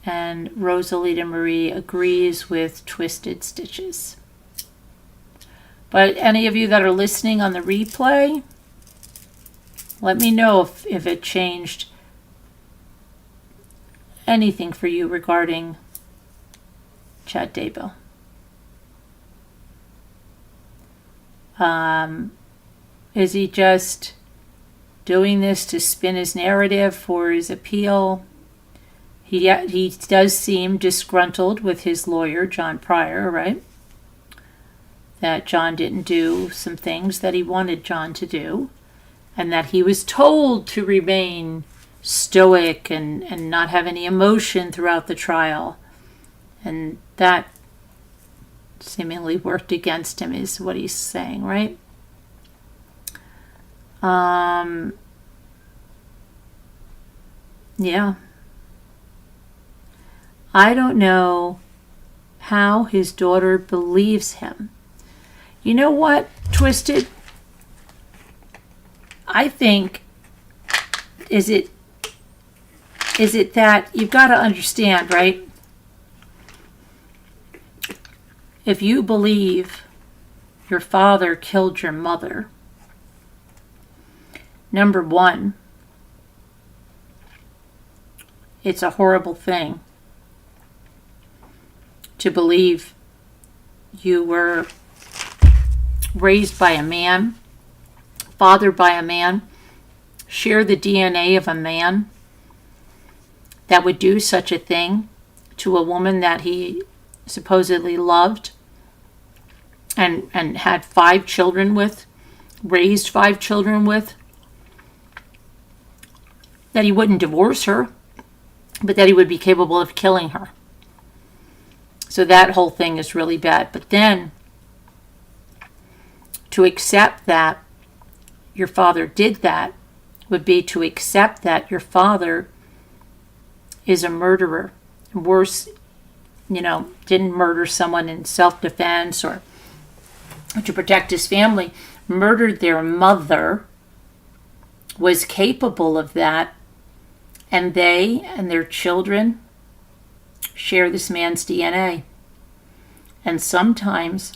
And Rosalita Marie agrees with Twisted Stitches. But any of you that are listening on the replay, let me know if it changed anything for you regarding Chad Daybell. Is he just doing this to spin his narrative for his appeal? He does seem disgruntled with his lawyer, John Pryor, right? That John didn't do some things that he wanted John to do, and that he was told to remain stoic and not have any emotion throughout the trial. And that seemingly worked against him, is what he's saying, right? Yeah. I don't know how his daughter believes him. You know what, Twisted? I think, is it that you've got to understand, right? If you believe your father killed your mother, number one, it's a horrible thing to believe you were raised by a man, fathered by a man, share the DNA of a man that would do such a thing to a woman that he supposedly loved and had 5 children with, raised 5 children with, that he wouldn't divorce her, but that he would be capable of killing her. So that whole thing is really bad. But then to accept that your father did that would be to accept that your father is a murderer. Worse, didn't murder someone in self-defense or to protect his family, murdered their mother, was capable of that, and they and their children share this man's DNA. And sometimes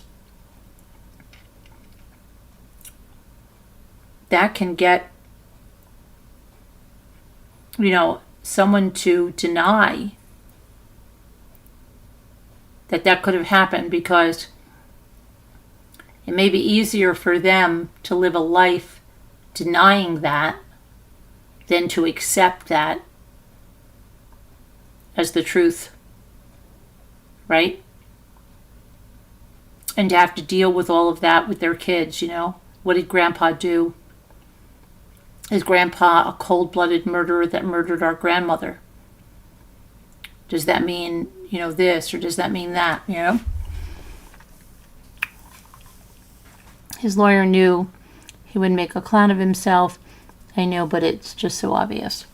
that can get, someone to deny that could have happened, because it may be easier for them to live a life denying that than to accept that as the truth, right? And to have to deal with all of that with their kids, What did Grandpa do? Is Grandpa a cold-blooded murderer that murdered our grandmother? Does that mean, this, or does that mean that, His lawyer knew he would make a clown of himself. I know, but it's just so obvious.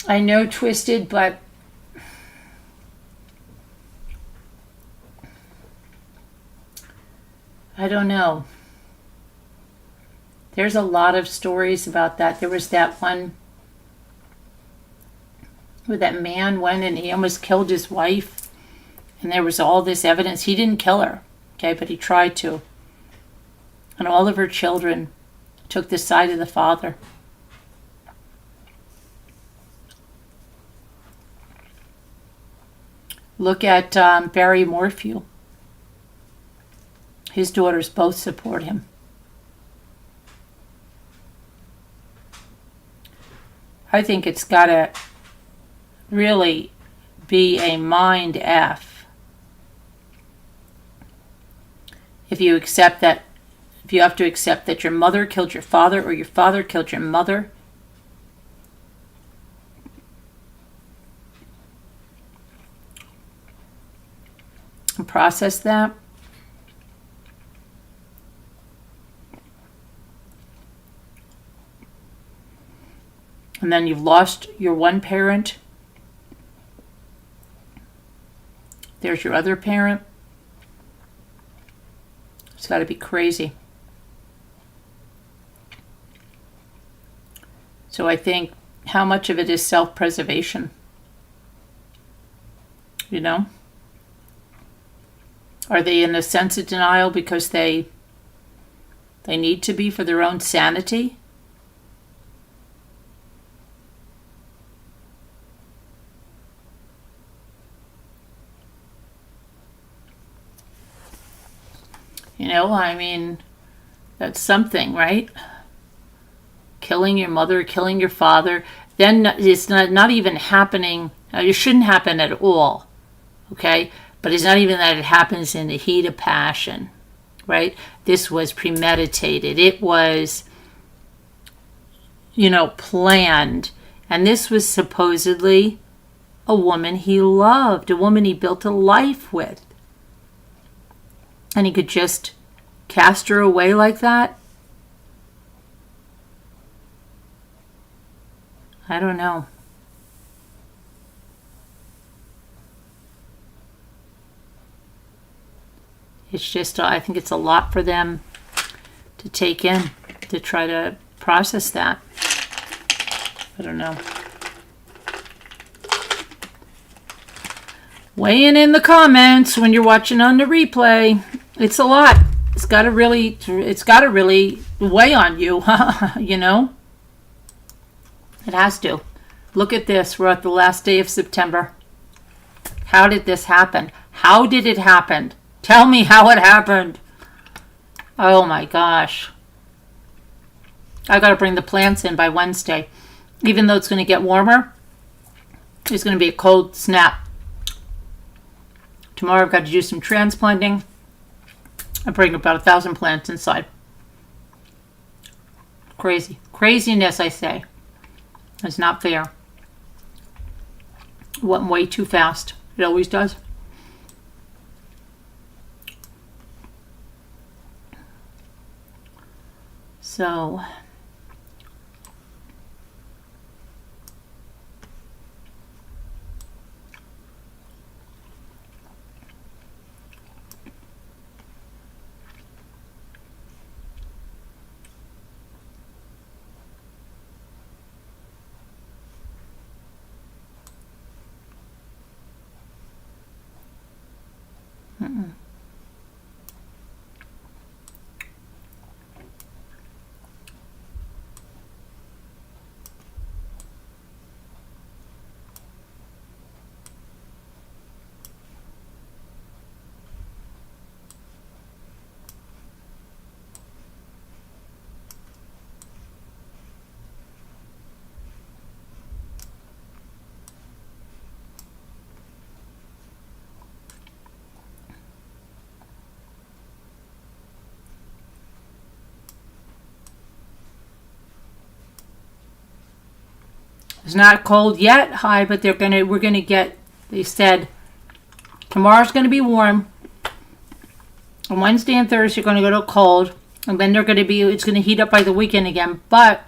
I know, Twisted, but I don't know. There's a lot of stories about that. There was that one where that man went and he almost killed his wife, and there was all this evidence. He didn't kill her, okay, but he tried to. And all of her children took the side of the father. Look at Barry Morphew. His daughters both support him. I think it's got to really be a mind F if you accept that, if you have to accept that your mother killed your father or your father killed your mother. process that. And then you've lost your one parent. There's your other parent. It's got to be crazy. So I think how much of it is self-preservation? You know? Are they in a sense of denial because they need to be for their own sanity? You know, I mean, that's something, right? Killing your mother, killing your father. Then it's not even happening. It shouldn't happen at all, okay? But it's not even that it happens in the heat of passion, right? This was premeditated. It was, planned. And this was supposedly a woman he loved, a woman he built a life with. And he could just cast her away like that? I don't know. It's just, I think it's a lot for them to take in, to try to process that. I don't know. Weigh in the comments when you're watching on the replay. It's a lot. It's got to really weigh on you, you know? It has to. Look at this. We're at the last day of September. How did this happen? How did it happen? Tell me how it happened. Oh my gosh. I got to bring the plants in by Wednesday. Even though it's going to get warmer, it's going to be a cold snap. Tomorrow I've got to do some transplanting. I bring about 1,000 plants inside. Crazy. Craziness, I say. It's not fair. It went way too fast. It always does. So... It's not cold yet, high, but we're gonna get, they said, tomorrow's gonna be warm. On Wednesday and Thursday, you're gonna go to cold. And then it's gonna heat up by the weekend again. But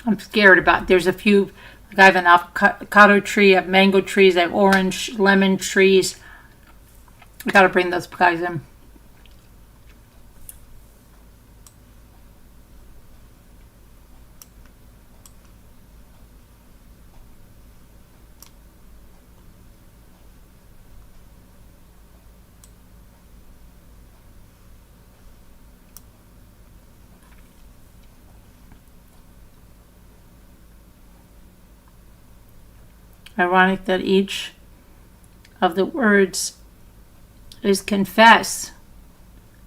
I'm scared about, there's a few, like I have an avocado tree, I have mango trees, I have orange, lemon trees. I gotta bring those guys in. Ironic that each of the words is confess.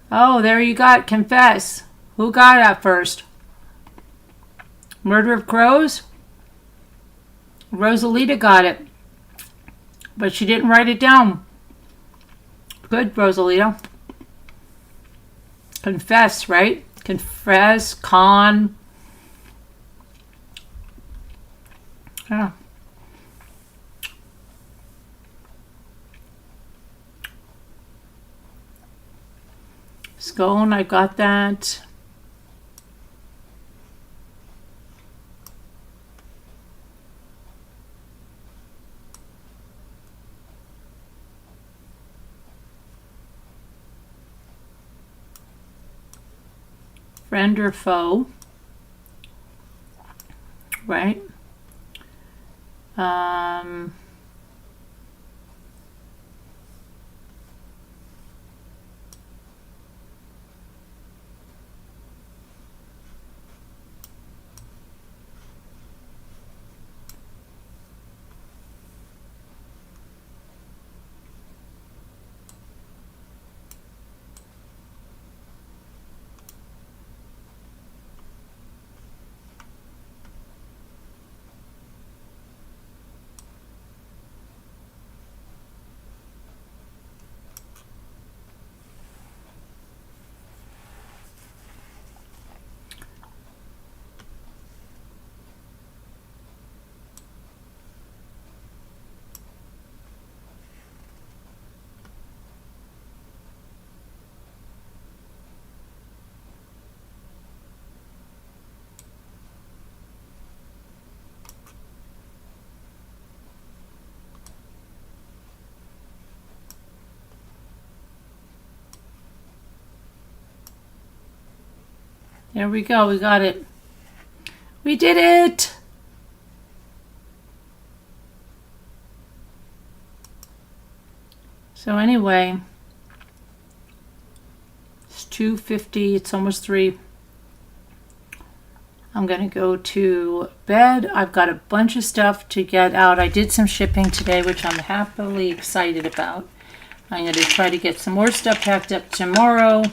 Oh, there you got confess. Who got that first? Murder of Crows? Rosalita got it. But she didn't write it down. Good, Rosalita. Confess, right? Confess, con. Yeah. Scone, I got that. Friend or foe, right? There we go. We got it. We did it. So anyway, it's 2:50. It's almost 3. I'm going to go to bed. I've got a bunch of stuff to get out. I did some shipping today, which I'm happily excited about. I'm going to try to get some more stuff packed up tomorrow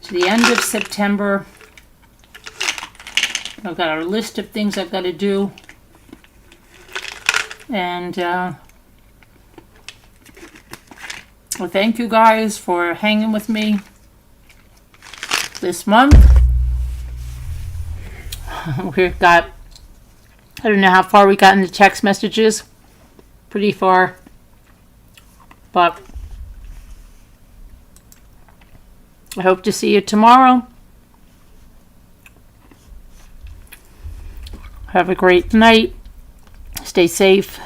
to the end of September. I've got a list of things I've got to do. And well, thank you guys for hanging with me this month. We've got, I don't know how far we got in the text messages. Pretty far. But I hope to see you tomorrow. Have a great night. Stay safe.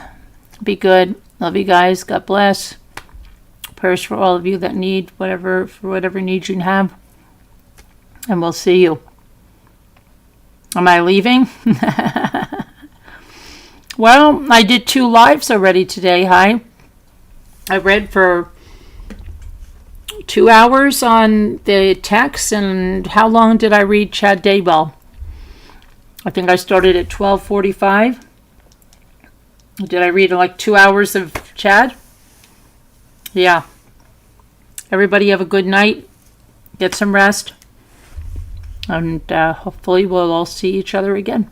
Be good. Love you guys. God bless. Prayers for all of you that need whatever needs you have. And we'll see you. Am I leaving? Well, I did 2 lives already today. Hi. I read for 2 hours on the text. And how long did I read Chad Daybell? I think I started at 12:45. Did I read like 2 hours of Chad? Yeah. Everybody have a good night. Get some rest. And hopefully we'll all see each other again.